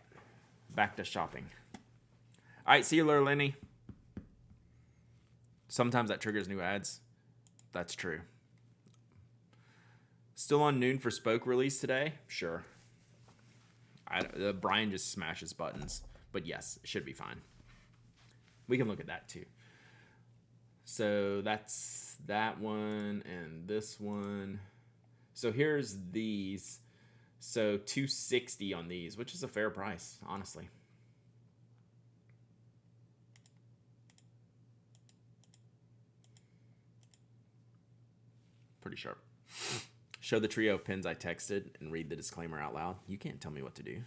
Back to shopping. All right. See you later, Lenny. Sometimes that triggers new ads. That's true. Still on noon for Spoke release today? Sure. Brian just smashes buttons. But yes, it should be fine. We can look at that too. So that's that one and this one. So here's these. So $260 on these, which is a fair price, honestly. Pretty sharp. Show the trio of pins I texted and read the disclaimer out loud. You can't tell me what to do.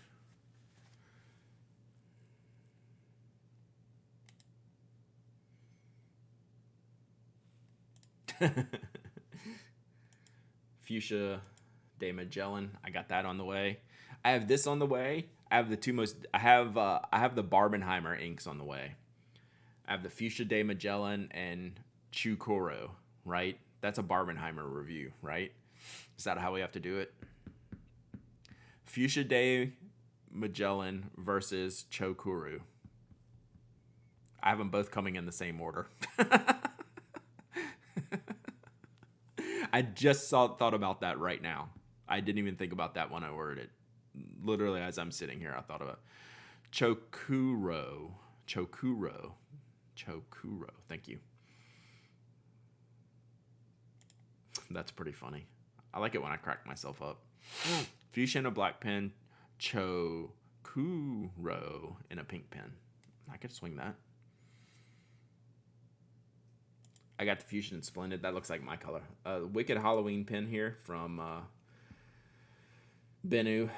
Fuchsia de Magellan. I got that on the way. I have this on the way. I have the two most. I have the Barbenheimer inks on the way. I have the Fuchsia de Magellan and Chukuro. Right. That's a Barbenheimer review. Right. Is that how we have to do it? Fuchsia de Magellan versus Chokuru. I have them both coming in the same order. I just thought about that right now. I didn't even think about that when I ordered it. Literally, as I'm sitting here, I thought about Chokuro. Thank you. That's pretty funny. I like it when I crack myself up. Fuchsia in a black pen. Chokuro in a pink pen. I could swing that. I got the Fusion Splendid. That looks like my color. Wicked Halloween pin here from Bennu.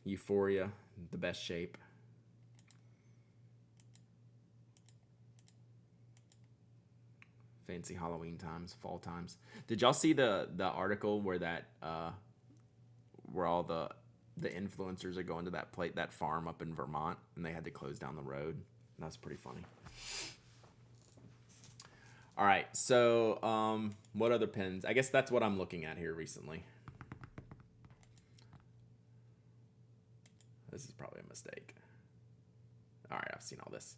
Euphoria. The best shape. Fancy Halloween times. Fall times. Did y'all see the article where that where all the influencers are going to that farm up in Vermont and they had to close down the road? That's pretty funny. All right, so what other pins? I guess that's what I'm looking at here recently. This is probably a mistake. All right, I've seen all this.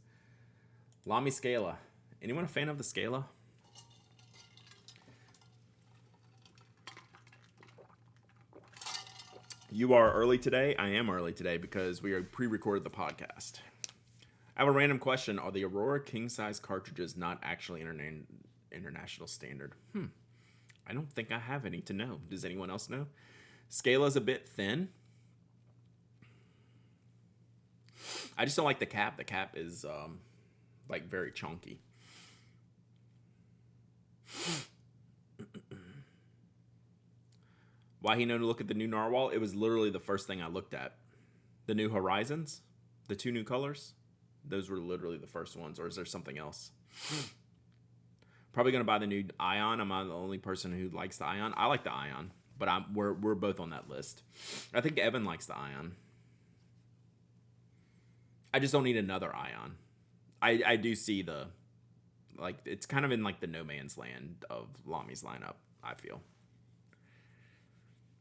Lamy Scala. Anyone a fan of the Scala? You are early today? I am early today because we pre-recorded the podcast. I have a random question. Are the Aurora king-size cartridges not actually international standard? I don't think I have any to know. Does anyone else know? Scala's a bit thin. I just don't like the cap. The cap is like very chunky. Why he know to look at the new Narwhal? It was literally the first thing I looked at. The new Horizons, the two new colors. Those were literally the first ones, or is there something else? Probably gonna buy the new Ion. I'm not the only person who likes the Ion. I like the Ion, but we're both on that list. I think Evan likes the Ion. I just don't need another Ion. I do see it's kind of in like the no man's land of Lamy's lineup. I feel.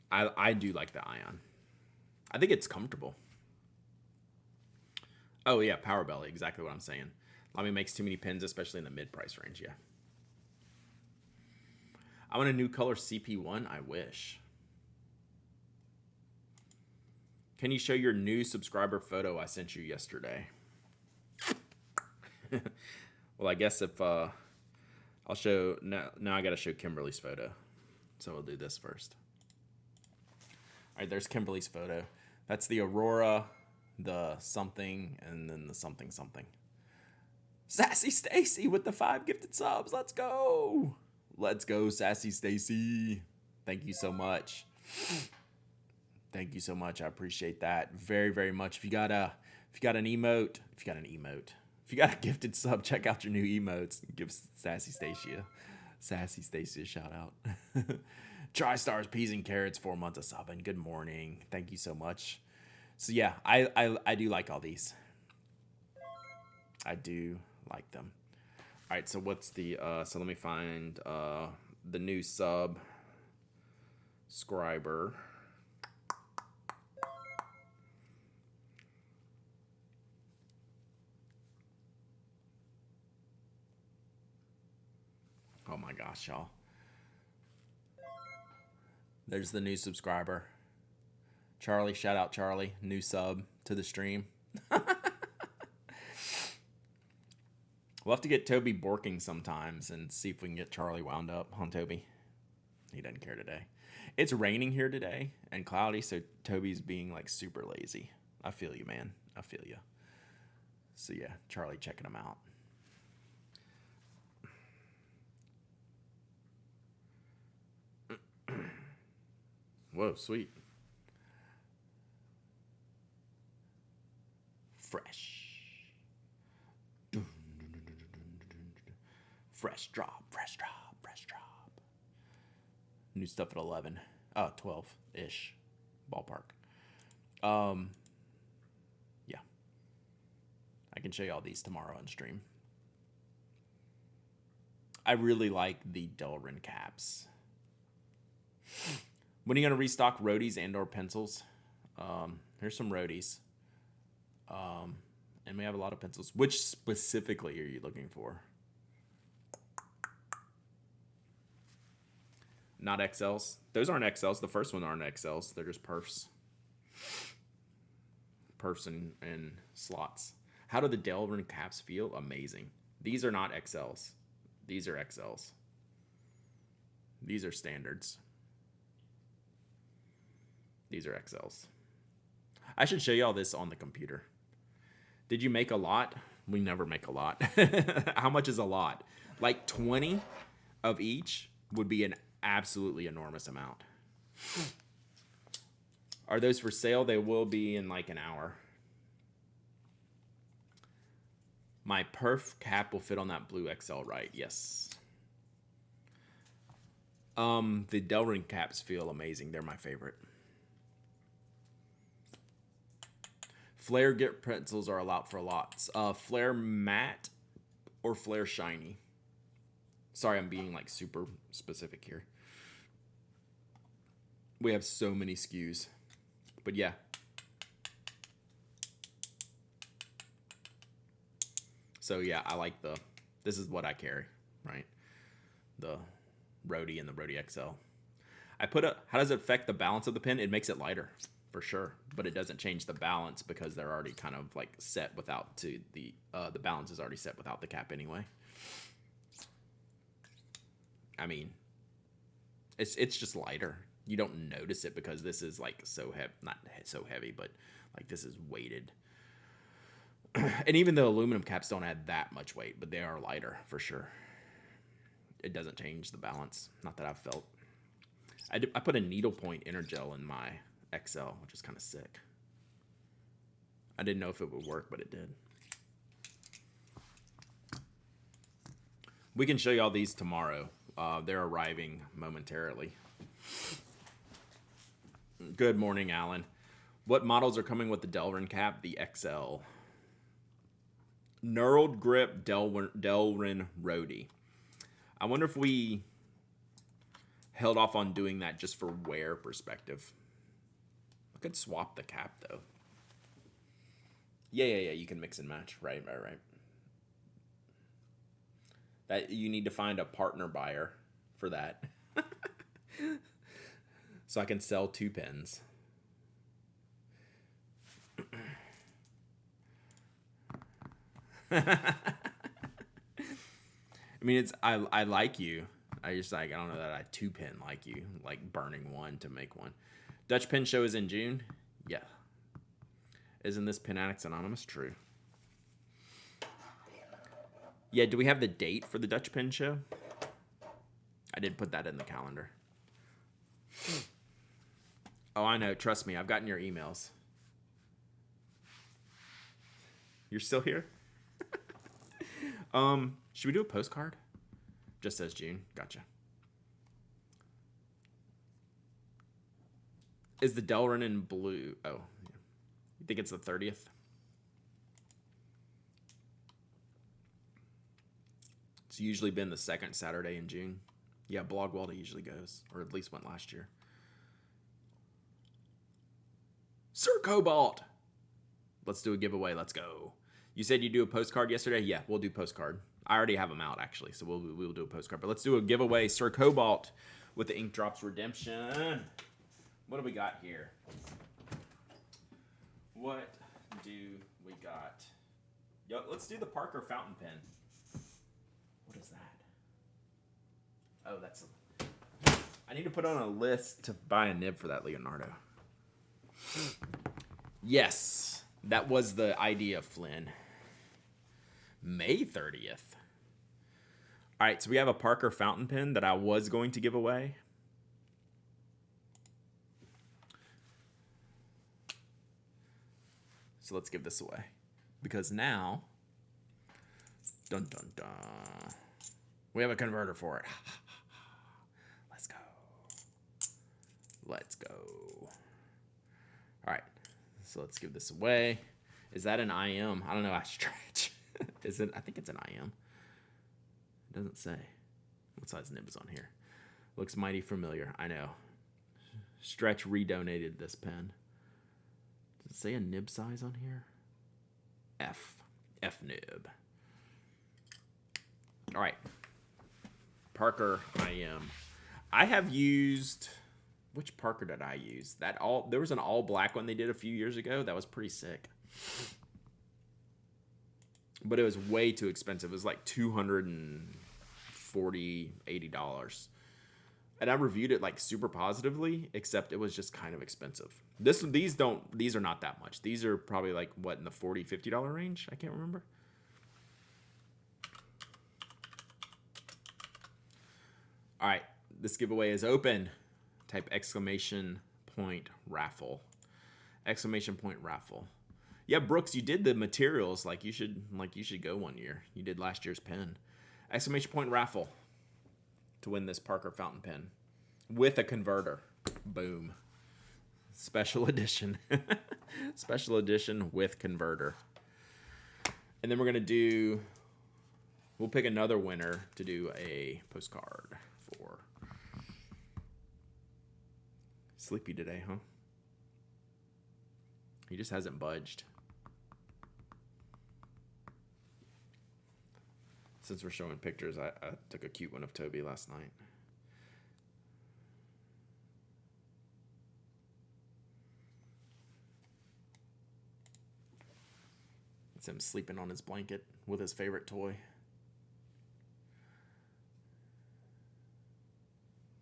I do like the Ion. I think it's comfortable. Oh, yeah, Power Belly. Exactly what I'm saying. Lamy makes too many pins, especially in the mid-price range, yeah. I want a new color CP1. I wish. Can you show your new subscriber photo I sent you yesterday? Well, I guess if I'll show... Now I got to show Kimberly's photo. So we'll do this first. All right, there's Kimberly's photo. That's the Aurora... the something, and then the something. Sassy Stacy with the 5 gifted subs. Let's go. Let's go, Sassy Stacy. Thank you so much. Thank you so much. I appreciate that very, very much. If you got a gifted sub, check out your new emotes. Give Sassy Stacy a shout out. TriStars, Peas and Carrots, 4 months of subbing. Good morning. Thank you so much. So yeah, I do like all these. I do like them. All right, so what's the, so let me find the new subscriber. Oh my gosh, y'all. There's the new subscriber. Charlie, shout out Charlie, new sub to the stream. We'll have to get Toby borking sometimes and see if we can get Charlie wound up on Toby. He doesn't care today. It's raining here today and cloudy, so Toby's being like super lazy. I feel you, man. I feel you. So yeah, Charlie checking him out. Whoa, sweet. Fresh. Fresh drop, fresh drop, fresh drop. New stuff at 11. 12-ish. Ballpark. Yeah. I can show you all these tomorrow on stream. I really like the Delrin caps. When are you going to restock roadies and or pencils? Here's some roadies. And we have a lot of pencils. Which specifically are you looking for? Not XLs. Those aren't XLs. The first one aren't XLs. They're just perfs. Perfs and slots. How do the Delrin caps feel? Amazing. These are not XLs. These are XLs. These are standards. These are XLs. I should show you all this on the computer. Did you make a lot? We never make a lot. How much is a lot? Like 20 of each would be an absolutely enormous amount. Are those for sale? They will be in like an hour. My perf cap will fit on that blue XL, right? Yes. The Delrin caps feel amazing. They're my favorite. Flare get pencils are allowed for lots. Flare matte or flare shiny. Sorry, I'm being like super specific here. We have so many SKUs. But yeah. So yeah, I like this is what I carry, right? The Roadie and the Roadie XL. How does it affect the balance of the pen? It makes it lighter, for sure. But it doesn't change the balance because they're already kind of like set without the balance is already set without the cap anyway. I mean, it's just lighter. You don't notice it because this is like so heavy, not so heavy, but like this is weighted. And even the aluminum caps don't add that much weight, but they are lighter for sure. It doesn't change the balance. Not that I've felt. I put a needlepoint Energel in my XL, which is kind of sick. I didn't know if it would work, but it did. We can show you all these tomorrow. They're arriving momentarily. Good morning, Alan. What models are coming with the Delrin cap? The XL. Knurled grip Delrin Roadie. I wonder if we held off on doing that just for wear perspective. I could swap the cap though. Yeah. You can mix and match. Right. That you need to find a partner buyer for that. So I can sell 2 pens. I mean, I like you. I just like, I don't know that I 2-pen like you, like burning one to make one. Dutch Pen Show is in June. Yeah. Isn't this Pen Addicts Anonymous? True. Yeah, do we have the date for the Dutch Pen Show? I did put that in the calendar. Oh, I know. Trust me. I've gotten your emails. You're still here? Should we do a postcard? Just says June. Gotcha. Is the Delrin in blue? Oh, you think it's the 30th? It's usually been the second Saturday in June. Yeah, Blog Walda usually goes, or at least went last year. Sir Cobalt! Let's do a giveaway. Let's go. You said you do a postcard yesterday? Yeah, we'll do postcard. I already have them out, actually, so we'll do a postcard. But let's do a giveaway. Sir Cobalt with the Ink Drops Redemption. What do we got here? What do we got? Yo, let's do the Parker fountain pen. What is that? Oh, that's I need to put on a list to buy a nib for that Leonardo. Yes, that was the idea, Flynn. May 30th. All right, so we have a Parker fountain pen that I was going to give away. So let's give this away. Because now, dun dun dun, we have a converter for it. Let's go. Let's go. All right, so let's give this away. Is that an IM? I don't know. I stretch. Is it? I think it's an IM. It doesn't say. What size nib is on here? Looks mighty familiar. I know. Stretch redonated this pen. Does it say a nib size on here? F nib. All right. Parker IM. I have used, which Parker did I use? There was an all black one they did a few years ago. That was pretty sick. But it was way too expensive. It was like $240, $80. And I reviewed it like super positively, except it was just kind of expensive. These are not that much. These are probably like what, in the $40, $50 range? I can't remember. All right, this giveaway is open. Type exclamation point raffle. Exclamation point raffle. Yeah, Brooks, you did the materials. You should go one year. You did last year's pen. Exclamation point raffle to win this Parker fountain pen with a converter. Boom. Special edition. Special edition with converter. And then we'll pick another winner to do a postcard for. Sleepy today, huh? He just hasn't budged. Since we're showing pictures, I took a cute one of Toby last night. It's him sleeping on his blanket with his favorite toy.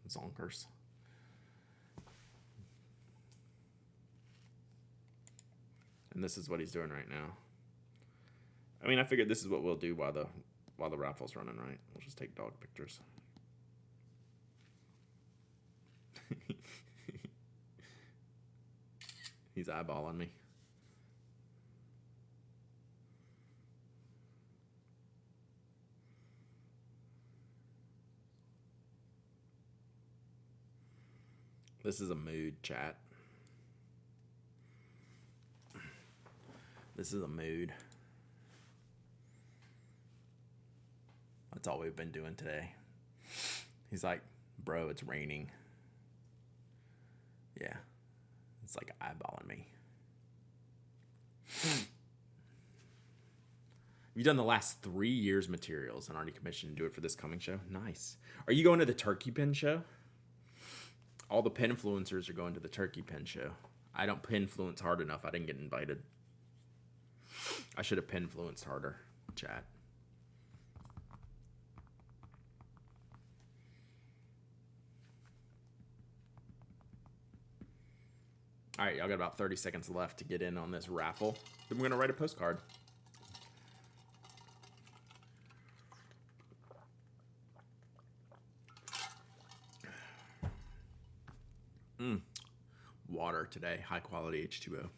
Zonkers. And this is what he's doing right now. I mean, I figured this is what we'll do while the raffle's running, right? We'll just take dog pictures. He's eyeballing me. This is a mood, chat. This is a mood. That's all we've been doing today. He's like, bro, it's raining. Yeah. It's like eyeballing me. You've done the last 3 years' materials and already commissioned to do it for this coming show? Nice. Are you going to the Turkey Pen Show? All the pen influencers are going to the Turkey Pen Show. I don't pinfluence hard enough. I didn't get invited. I should have pinfluenced harder, chat. All right, y'all got about 30 seconds left to get in on this raffle. Then we're going to write a postcard. Water today, high quality H2O.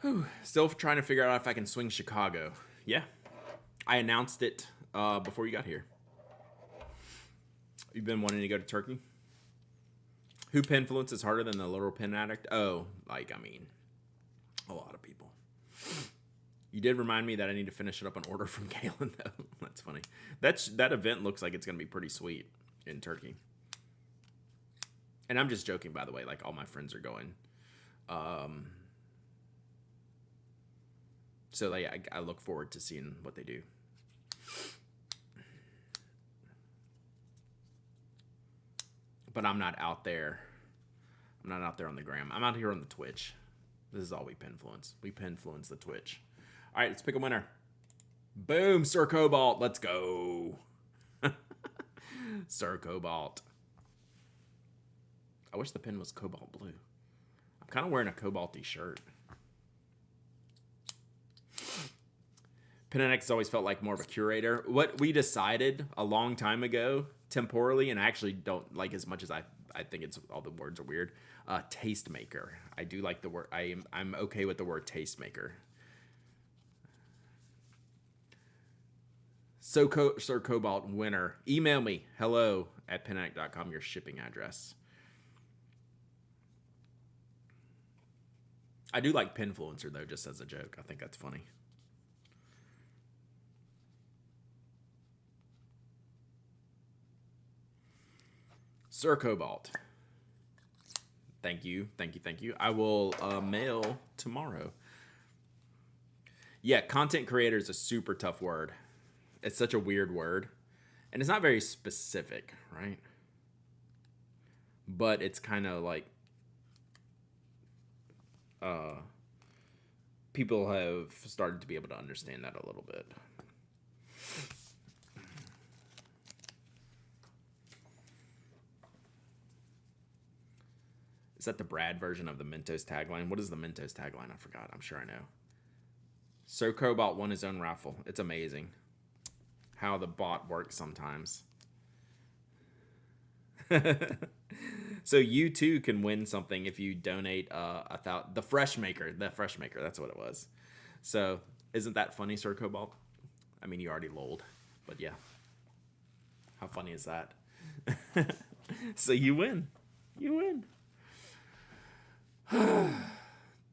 Whew. Still trying to figure out if I can swing Chicago. Yeah, I announced it before you got here. You've been wanting to go to Turkey? Who pinfluences harder than the literal pen addict? Oh, a lot of people. You did remind me that I need to finish it up an order from Galen, though. That's funny. That event looks like it's going to be pretty sweet in Turkey. And I'm just joking, by the way. Like, all my friends are going. So, like, I look forward to seeing what they do. But I'm not out there. I'm not out there on the gram. I'm out here on the Twitch. This is all we pinfluence. We pinfluence the Twitch. All right, let's pick a winner. Boom, Sir Cobalt. Let's go. Sir Cobalt. I wish the pin was cobalt blue. I'm kind of wearing a cobalty shirt. PinNX has always felt like more of a curator. What we decided a long time ago, temporally, and I actually don't like as much as I think it's all the words are weird. Tastemaker. I do like the word. I'm okay with the word tastemaker. So Sir Cobalt winner. Email me hello@pinnac.com your shipping address. I do like Pinfluencer though, just as a joke. I think that's funny. Sir Cobalt. Thank you. I will mail tomorrow. Yeah, content creator is a super tough word. It's such a weird word. And it's not very specific, right? But it's kind of like people have started to be able to understand that a little bit. Is that the Brad version of the Mentos tagline? What is the Mentos tagline? I forgot. I'm sure I know. Sir Cobalt won his own raffle. It's amazing how the bot works sometimes. So you too can win something if you donate the Fresh Maker. That's what it was. So isn't that funny, Sir Cobalt? I mean, you already lolled, but yeah. How funny is that? So you win.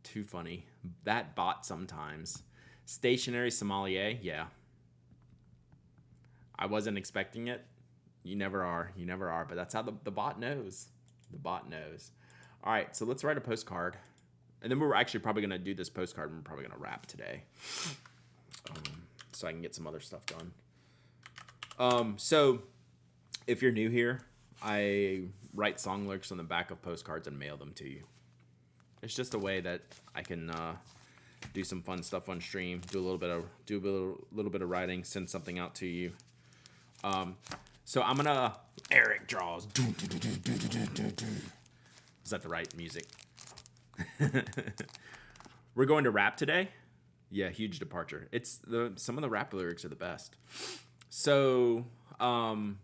Too funny. That bot sometimes. Stationary sommelier, yeah. I wasn't expecting it. You never are, but that's how the bot knows. The bot knows. All right, so let's write a postcard. And then we're actually probably going to do this postcard and we're probably going to wrap today. So I can get some other stuff done. So if you're new here, I write song lyrics on the back of postcards and mail them to you. It's just a way that I can do some fun stuff on stream, do a little bit of writing, send something out to you. So I'm gonna Eric draws. Is that the right music? We're going to rap today. Yeah, huge departure. It's some of the rap lyrics are the best. So I'm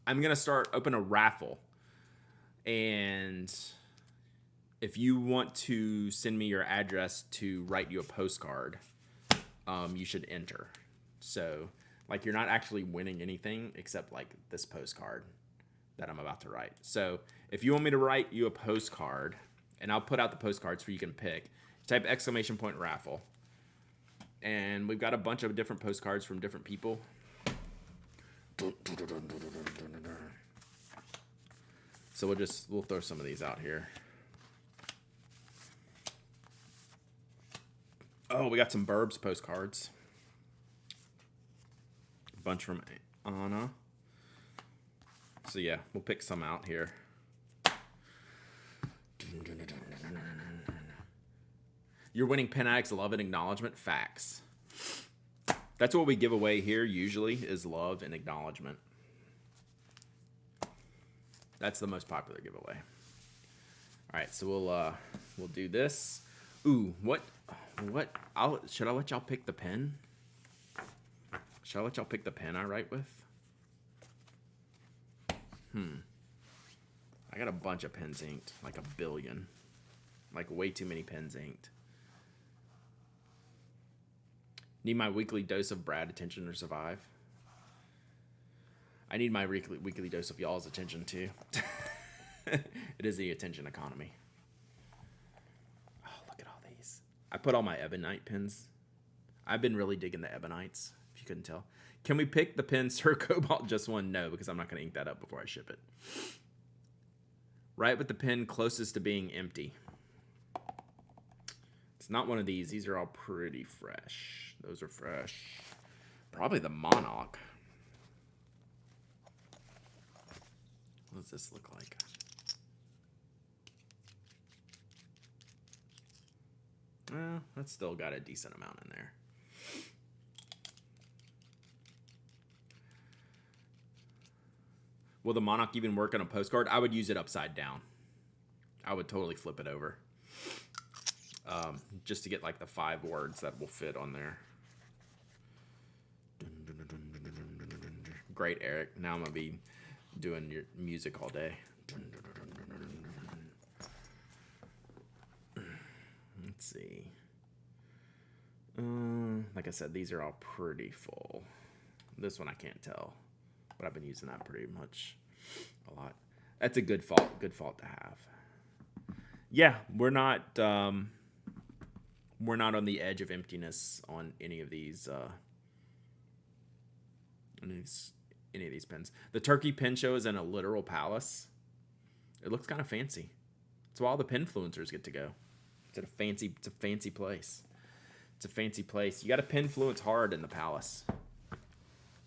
gonna open a raffle, and if you want to send me your address to write you a postcard, you should enter. So, like, you're not actually winning anything except, like, this postcard that I'm about to write. So, if you want me to write you a postcard, and I'll put out the postcards for you can pick, type !raffle. And we've got a bunch of different postcards from different people. So we'll throw some of these out here. Oh, we got some Burbs postcards. A bunch from Anna. So yeah, we'll pick some out here. You're winning PinAddict's love and acknowledgement. Facts. That's what we give away here usually, is love and acknowledgement. That's the most popular giveaway. All right, so we'll do this. Ooh, what? Should I let y'all pick the pen? Should I let y'all pick the pen I write with? I got a bunch of pens inked, like a billion. Like way too many pens inked. Need my weekly dose of Brad attention to survive. I need my weekly dose of y'all's attention too. It is the attention economy. Oh, look at all these. I put all my ebonite pens. I've been really digging the Ebonites, if you couldn't tell. Can we pick the pen Sir Cobalt just one? No, because I'm not going to ink that up before I ship it. Right with the pen closest to being empty. It's not one of these. These are all pretty fresh. Those are fresh. Probably the Monarch. What does this look like? Well, that's still got a decent amount in there. Will the Monarch even work on a postcard? I would use it upside down. I would totally flip it over. Just to get like the 5 words that will fit on there. Great, Eric. Now I'm going to be doing your music all day. Let's see. Like I said, these are all pretty full. This one I can't tell, but I've been using that pretty much a lot. That's a good fault to have. Yeah, we're not on the edge of emptiness on any of these any of these pens. The Turkey Pen Show is in a literal palace. It looks kind of fancy. It's where all the penfluencers get to go. It's a fancy place. It's a fancy place. You got to penfluence hard in the palace.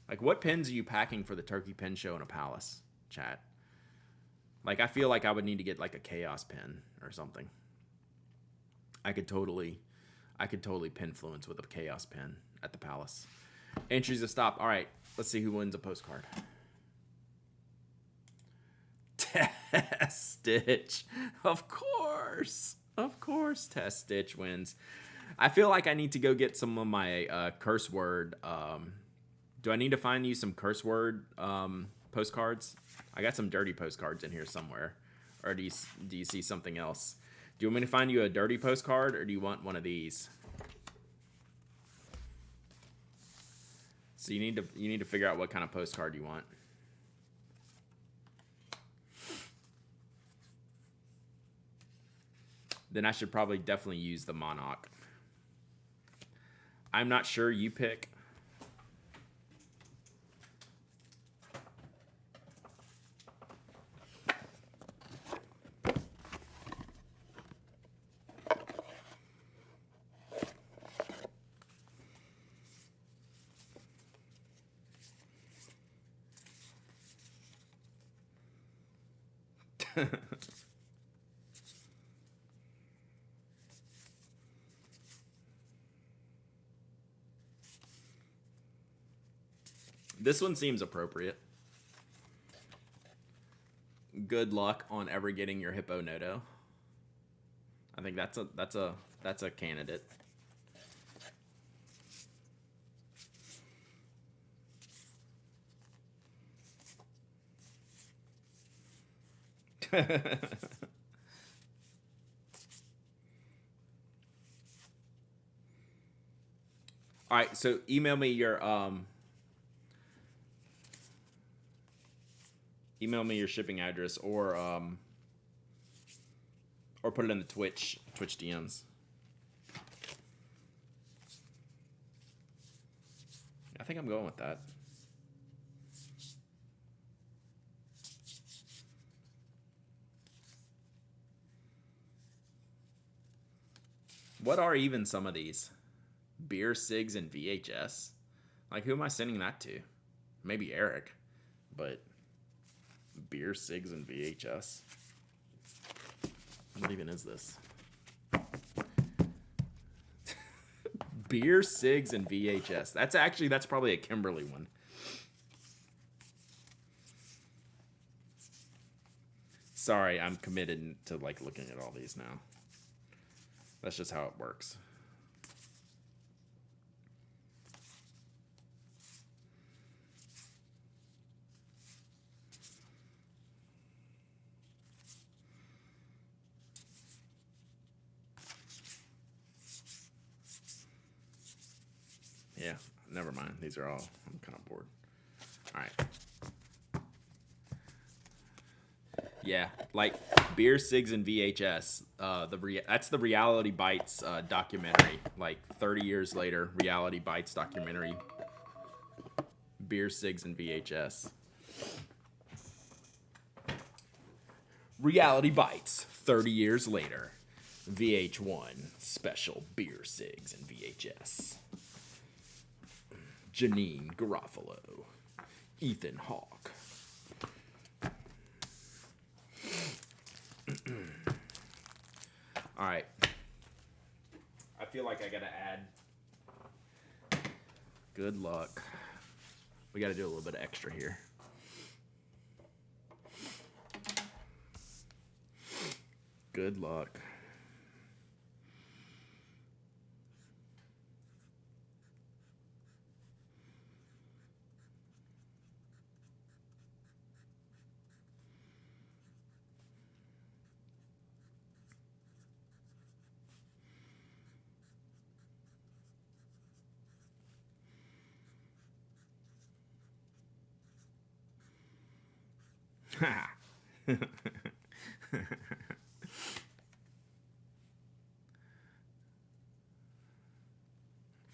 Like, what pens are you packing for the Turkey Pen Show in a palace, chat? Like, I feel like I would need to get like a chaos pen or something. I could totally penfluence with a chaos pen at the palace. Entries to stop. All right, let's see who wins a postcard. Test Stitch. Of course, Test Stitch wins. I feel like I need to go get some of my curse word. Do I need to find you some curse word postcards? I got some dirty postcards in here somewhere. Or do you see something else? Do you want me to find you a dirty postcard, or do you want one of these? So you need to figure out what kind of postcard you want. Then I should probably definitely use the Monarch. I'm not sure, you pick. This one seems appropriate. Good luck on ever getting your Hippo Noto. I think that's a candidate. All right, so email me your shipping address, or put it in the Twitch DMs. I think I'm going with that. What are even some of these? Beer, cigs, and VHS? Like, who am I sending that to? Maybe Eric, but beer, cigs, and VHS? What even is this? Beer, cigs, and VHS. That's probably a Kimberly one. Sorry, I'm committed to like looking at all these now. That's just how it works. Yeah, never mind. These are all, I'm kind of bored. All right. Yeah, like beer, cigs, and VHS. That's the Reality Bites documentary. Like 30 years later, Reality Bites documentary. Beer, cigs, and VHS. Reality Bites 30 years later. VH1 special beer, cigs, and VHS. Janine Garofalo. Ethan Hawke. All right. I feel like I gotta add. Good luck. We gotta do a little bit of extra here. Good luck.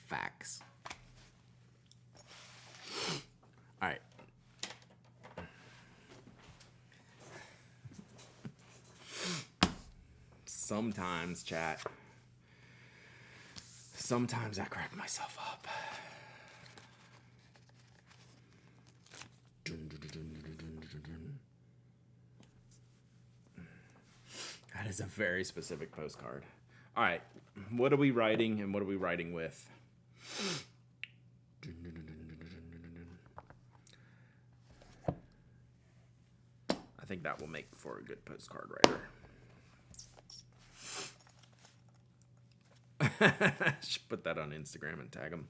Facts. All right. Sometimes, chat. Sometimes I crack myself up. That is a very specific postcard. All right. What are we writing and what are we writing with? I think that will make for a good postcard writer. Should put that on Instagram and tag them.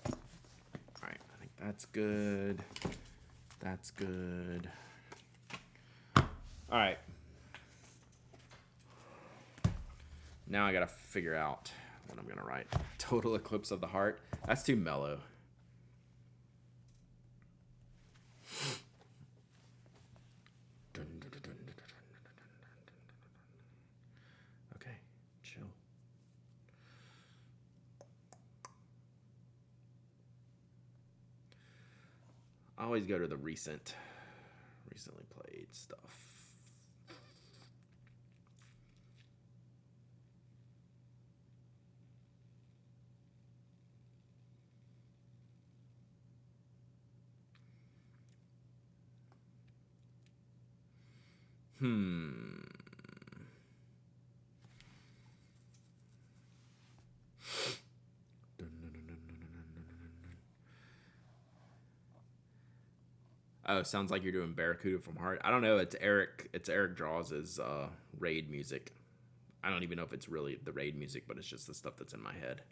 All right, I think that's good. That's good. All right. Now I gotta figure out what I'm gonna write. Total Eclipse of the Heart. That's too mellow. Okay, chill. I always go to the recently played stuff. Oh, sounds like you're doing Barracuda from Heart. I don't know. It's Eric Draws' raid music. I don't even know if it's really the raid music, but it's just the stuff that's in my head.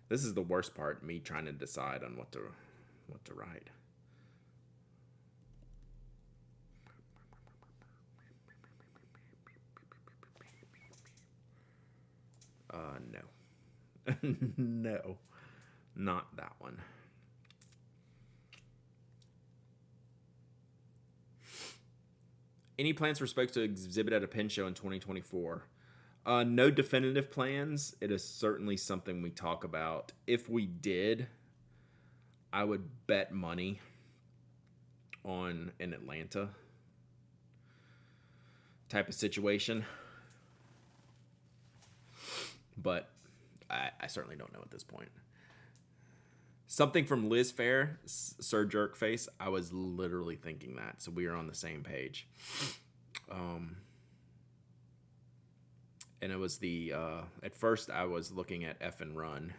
This is the worst part, me trying to decide on what to write. No. No. Not that one. Any plans for Spokes to exhibit at a pen show in 2024? No definitive plans. It is certainly something we talk about. If we did, I would bet money on an Atlanta type of situation. But I certainly don't know at this point. Something from Liz Fair, Sir Jerkface. I was literally thinking that, so we are on the same page. And it was the at first I was looking at F and Run,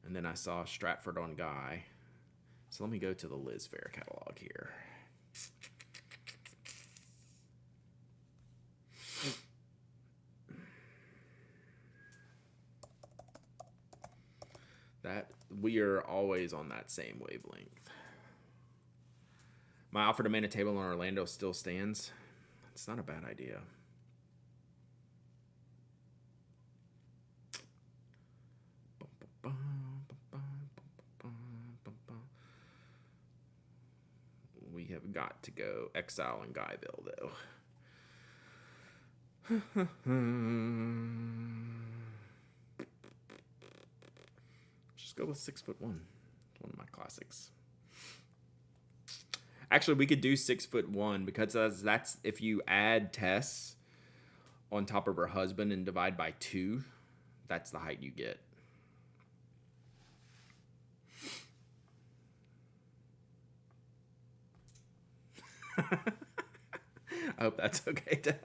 and then I saw Stratford on Guy. So let me go to the Liz Fair catalog here. That we are always on that same wavelength. My offer to man a table in Orlando still stands. It's not a bad idea. got to go Exile and Guyville, though. Just go with 6'1". One of my classics. Actually, we could do 6'1" because that's if you add Tess on top of her husband and divide by 2, that's the height you get. I hope that's okay, Tess.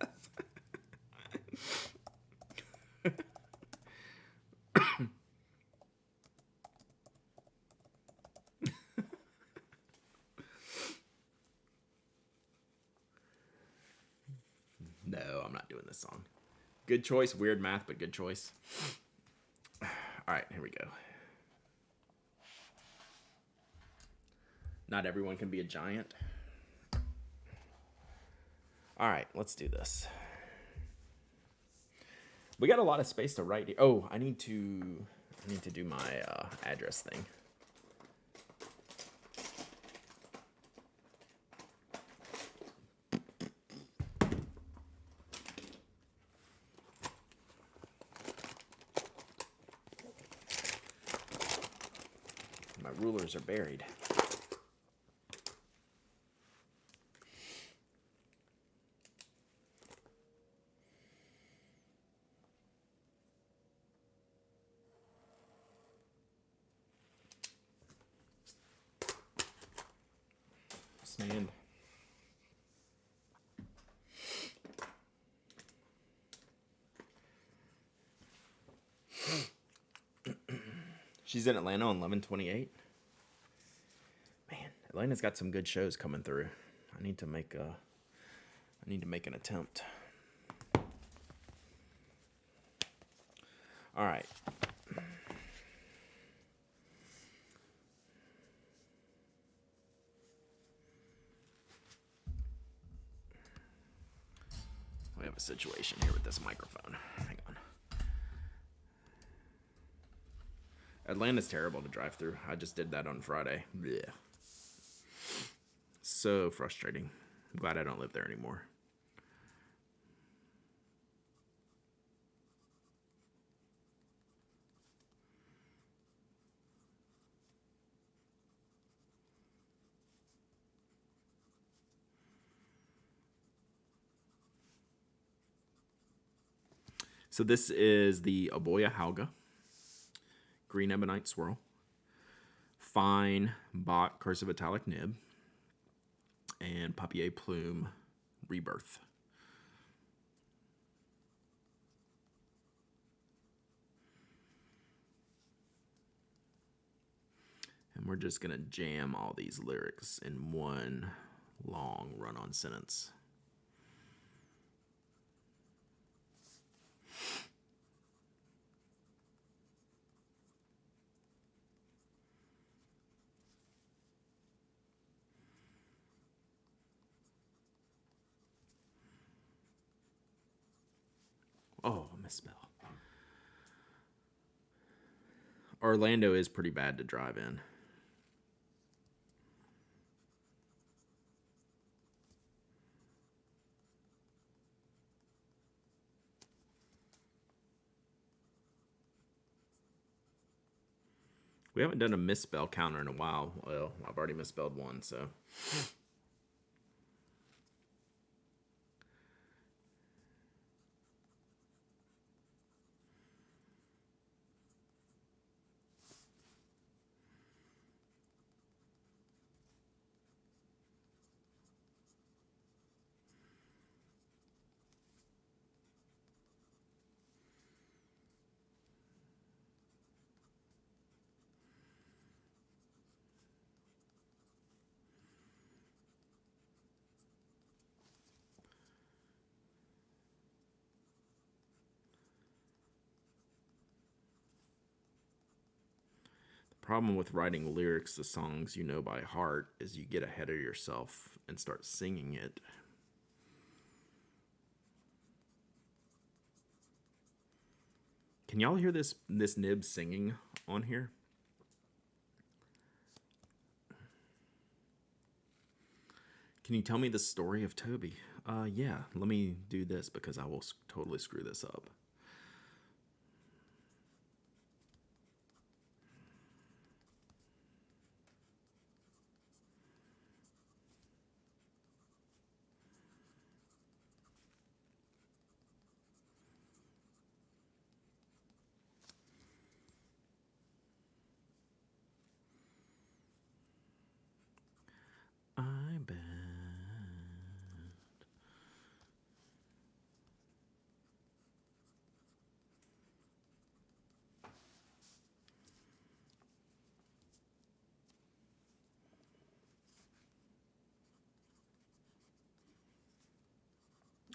No, I'm not doing this song. Good choice. Weird math, but good choice. All right, here we go. Not everyone can be a giant. All right, let's do this. We got a lot of space to write here. Oh, I need to do my address thing. My rulers are buried. Stand. She's in Atlanta on 11/28. Man, Atlanta's got some good shows coming through. I need to make an attempt. All right. We have a situation here with this microphone. Hang on. Atlanta's terrible to drive through. I just did that on Friday. Blech. So frustrating. I'm glad I don't live there anymore. So this is the Aboya Hauga Green Ebonite Swirl, Fine Bot Cursive Italic Nib, and Papier Plume Rebirth. And we're just going to jam all these lyrics in one long run-on sentence. Oh, misspell. Orlando is pretty bad to drive in. We haven't done a misspell counter in a while. Well, I've already misspelled one, so. Problem with writing lyrics to songs you know by heart is you get ahead of yourself and start singing it. Can y'all hear this nib singing on here? Can you tell me the story of Toby? Yeah, let me do this because I will totally screw this up. I bet.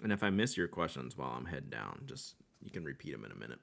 And if I miss your questions while I'm head down, just you can repeat them in a minute.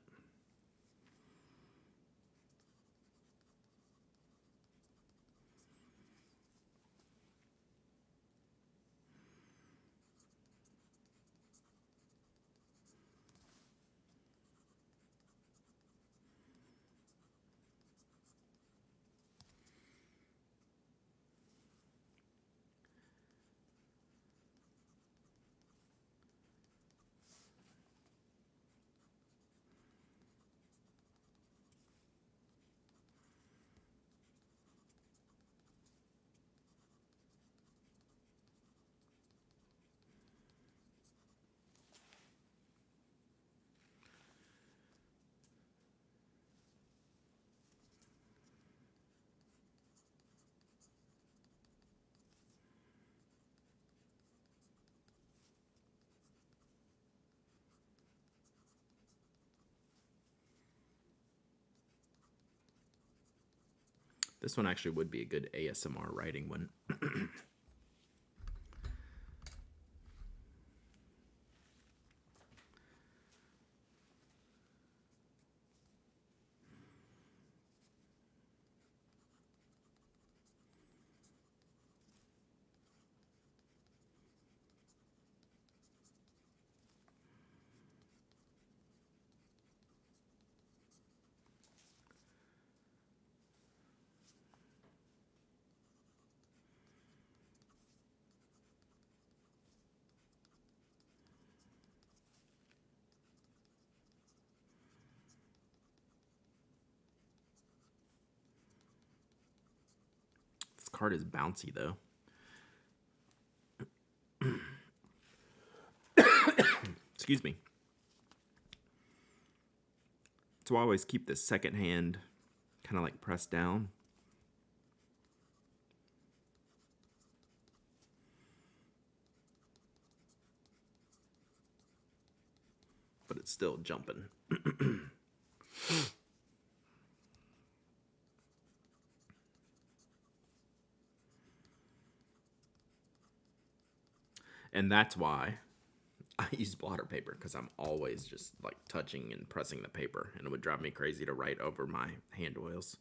This one actually would be a good ASMR writing one. This card is bouncy though. Excuse me. So I always keep this second hand kind of like pressed down. But it's still jumping. And that's why I use blotter paper, because I'm always just like touching and pressing the paper, and it would drive me crazy to write over my hand oils.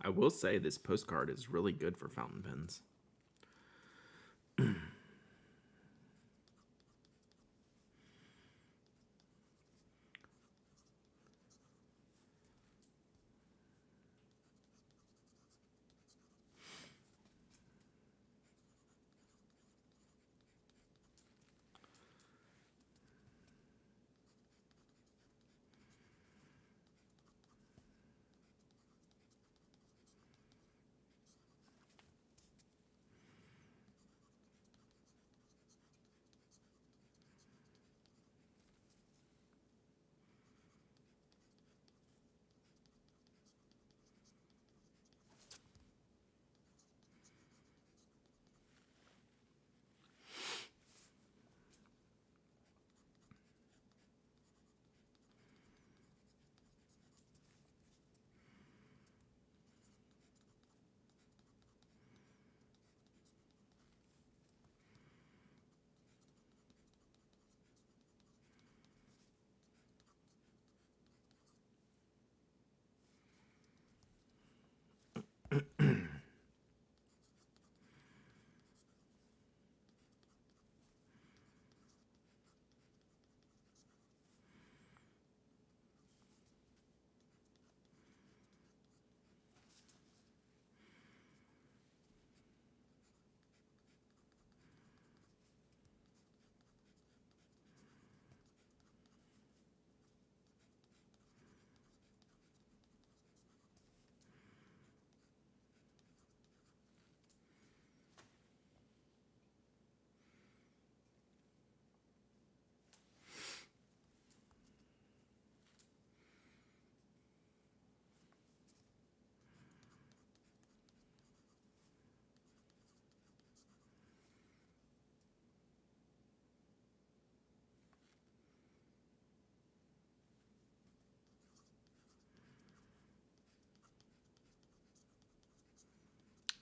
I will say this postcard is really good for fountain pens.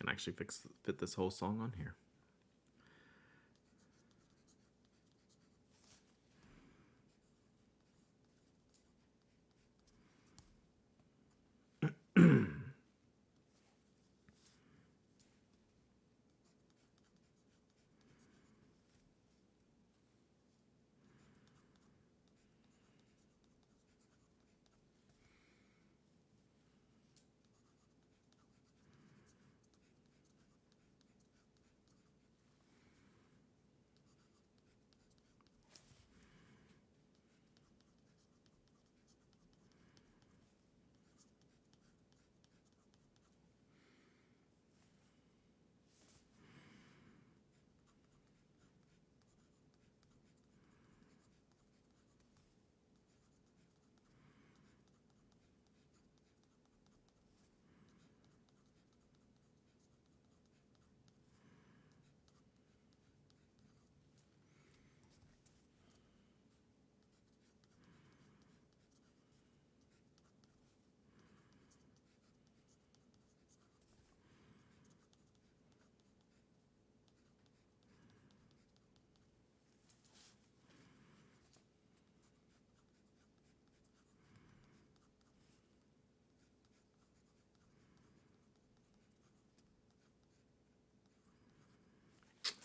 can actually fit this whole song on here.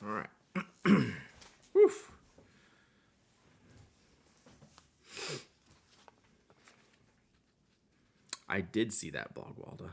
All right. Woof. I did see that blog, Walda.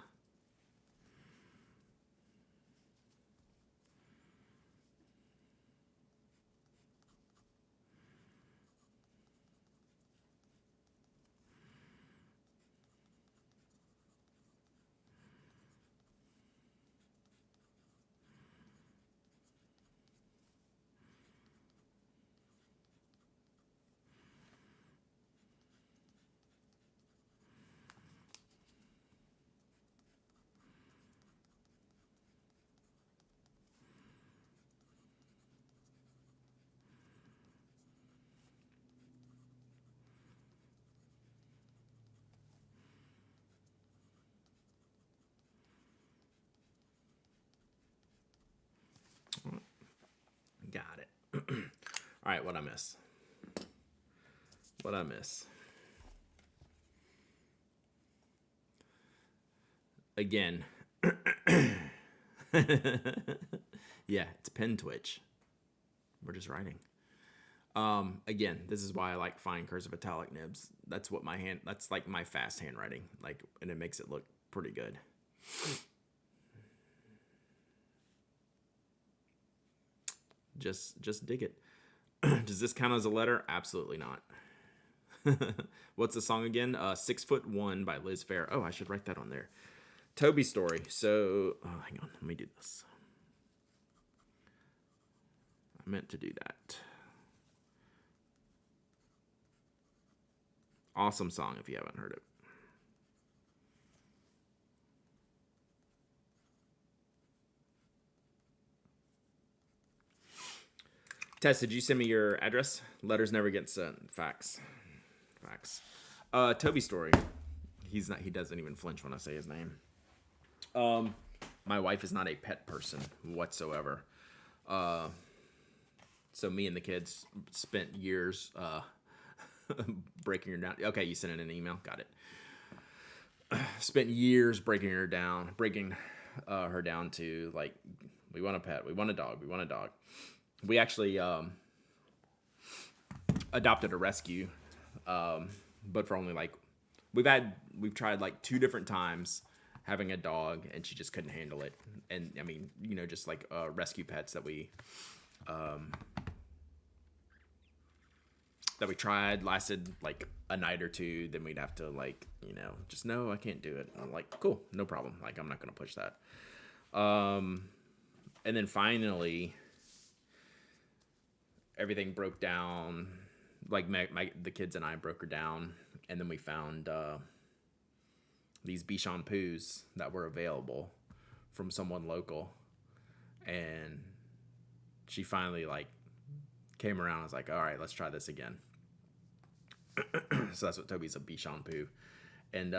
Got it. All right, what I miss? What I miss? Again. Yeah, it's pen twitch. We're just writing. Again, this is why I like fine cursive italic nibs. That's what that's like my fast handwriting. And it makes it look pretty good. Just dig it. Does this count as a letter? Absolutely not. What's the song again? 6'1" by Liz Phair. Oh, I should write that on there. Toby story. So, hang on. Let me do this. I meant to do that. Awesome song if you haven't heard it. Tess, did you send me your address? Letters never get sent. Facts. Toby story. He doesn't even flinch when I say his name. My wife is not a pet person whatsoever. So me and the kids spent years breaking her down. Okay, you sent it in an email. Got it. Spent years breaking her down to like, we want a pet, we want a dog, we want a dog. We actually adopted a rescue, but for only like we've tried like 2 different times having a dog, and she just couldn't handle it. And I mean, just like rescue pets that we tried lasted like a night or 2. Then we'd have to like just no, I can't do it. And I'm like, cool, no problem. Like I'm not gonna push that. And then finally, everything broke down. Like the kids and I broke her down, and then we found these Bichon Poos that were available from someone local, and she finally like came around. I was like, all right, let's try this again. So that's what Toby's, a Bichon Poo, and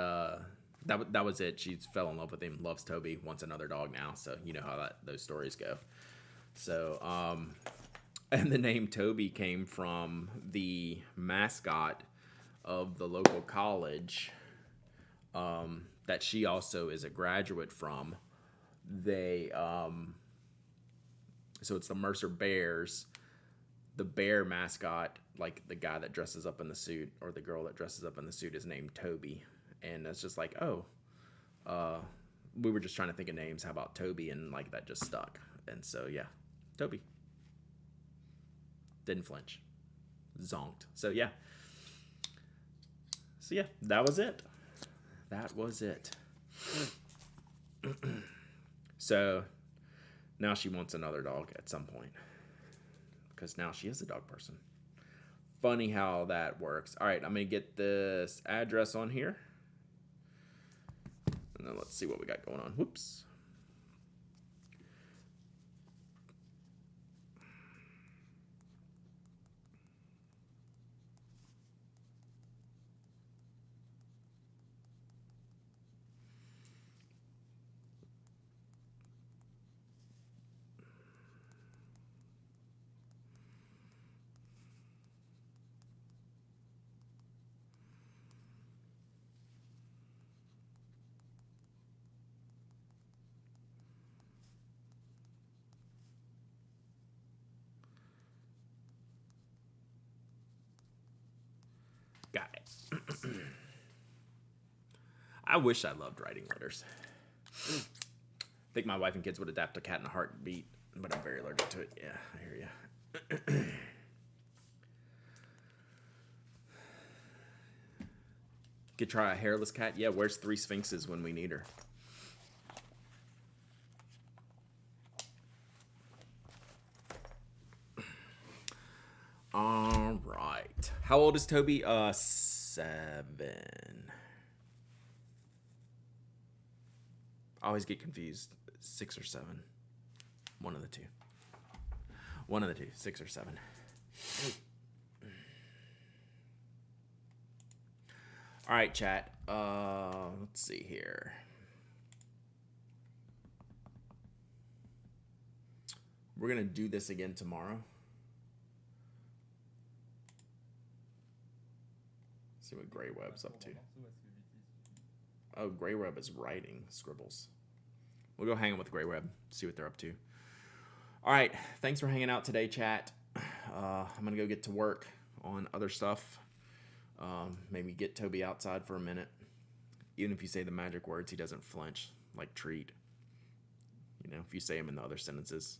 that was it. She fell in love with him, loves Toby, wants another dog now. So you know how those stories go. So and the name Toby came from the mascot of the local college that she also is a graduate from. They so it's the Mercer Bears. The bear mascot, like the guy that dresses up in the suit or the girl that dresses up in the suit, is named Toby. And it's just like, we were just trying to think of names. How about Toby? And like that just stuck. And so yeah, Toby. Didn't flinch. Zonked. So yeah. That was it. That was it. So now she wants another dog at some point. Because now she is a dog person. Funny how that works. All right, I'm going to get this address on here. And then let's see what we got going on. Whoops. Got it. I wish I loved writing letters. I think my wife and kids would adapt to Cat in a Heartbeat, but I'm very allergic to it. Yeah, I hear you. Could try a hairless cat. Yeah, where's 3 Sphinxes when we need her? All right. How old is Toby? 7. I always get confused. 6 or 7. One of the two. 6 or 7. All right, chat. Let's see here. We're going to do this again tomorrow. See what Grey Web's up to. Oh, Grey Web is writing scribbles. We'll go hang out with Grey Web, see what they're up to. All right, thanks for hanging out today, chat. I'm going to go get to work on other stuff. Maybe get Toby outside for a minute. Even if you say the magic words, he doesn't flinch, like treat. You know, if you say them in the other sentences.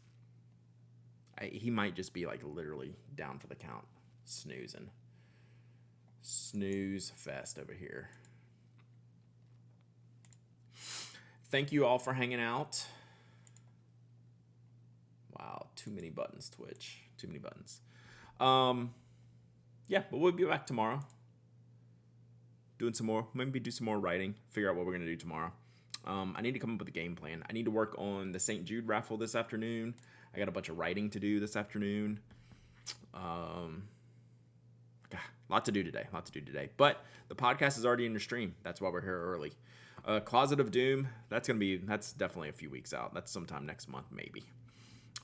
He might just be like literally down for the count, snoozing. Snooze fest over here. Thank you all for hanging out. Wow, too many buttons, Twitch. Too many buttons. Yeah, but we'll be back tomorrow. Doing some more, maybe do some more writing. Figure out what we're gonna do tomorrow. I need to come up with a game plan. I need to work on the St. Jude raffle this afternoon. I got a bunch of writing to do this afternoon. Lot to do today. But the podcast is already in your stream. That's why we're here early. Closet of Doom, that's definitely a few weeks out. That's sometime next month, maybe.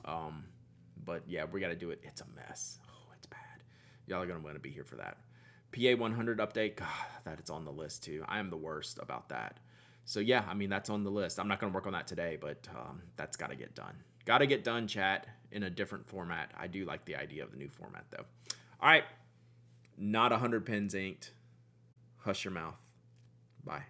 But yeah, we got to do it. It's a mess. Oh, it's bad. Y'all are going to want to be here for that. PA 100 update. God, that it's on the list too. I am the worst about that. So yeah, I mean, that's on the list. I'm not going to work on that today, but that's got to get done. Got to get done, chat, in a different format. I do like the idea of the new format, though. All right. Not 100 pens inked. Hush your mouth. Bye.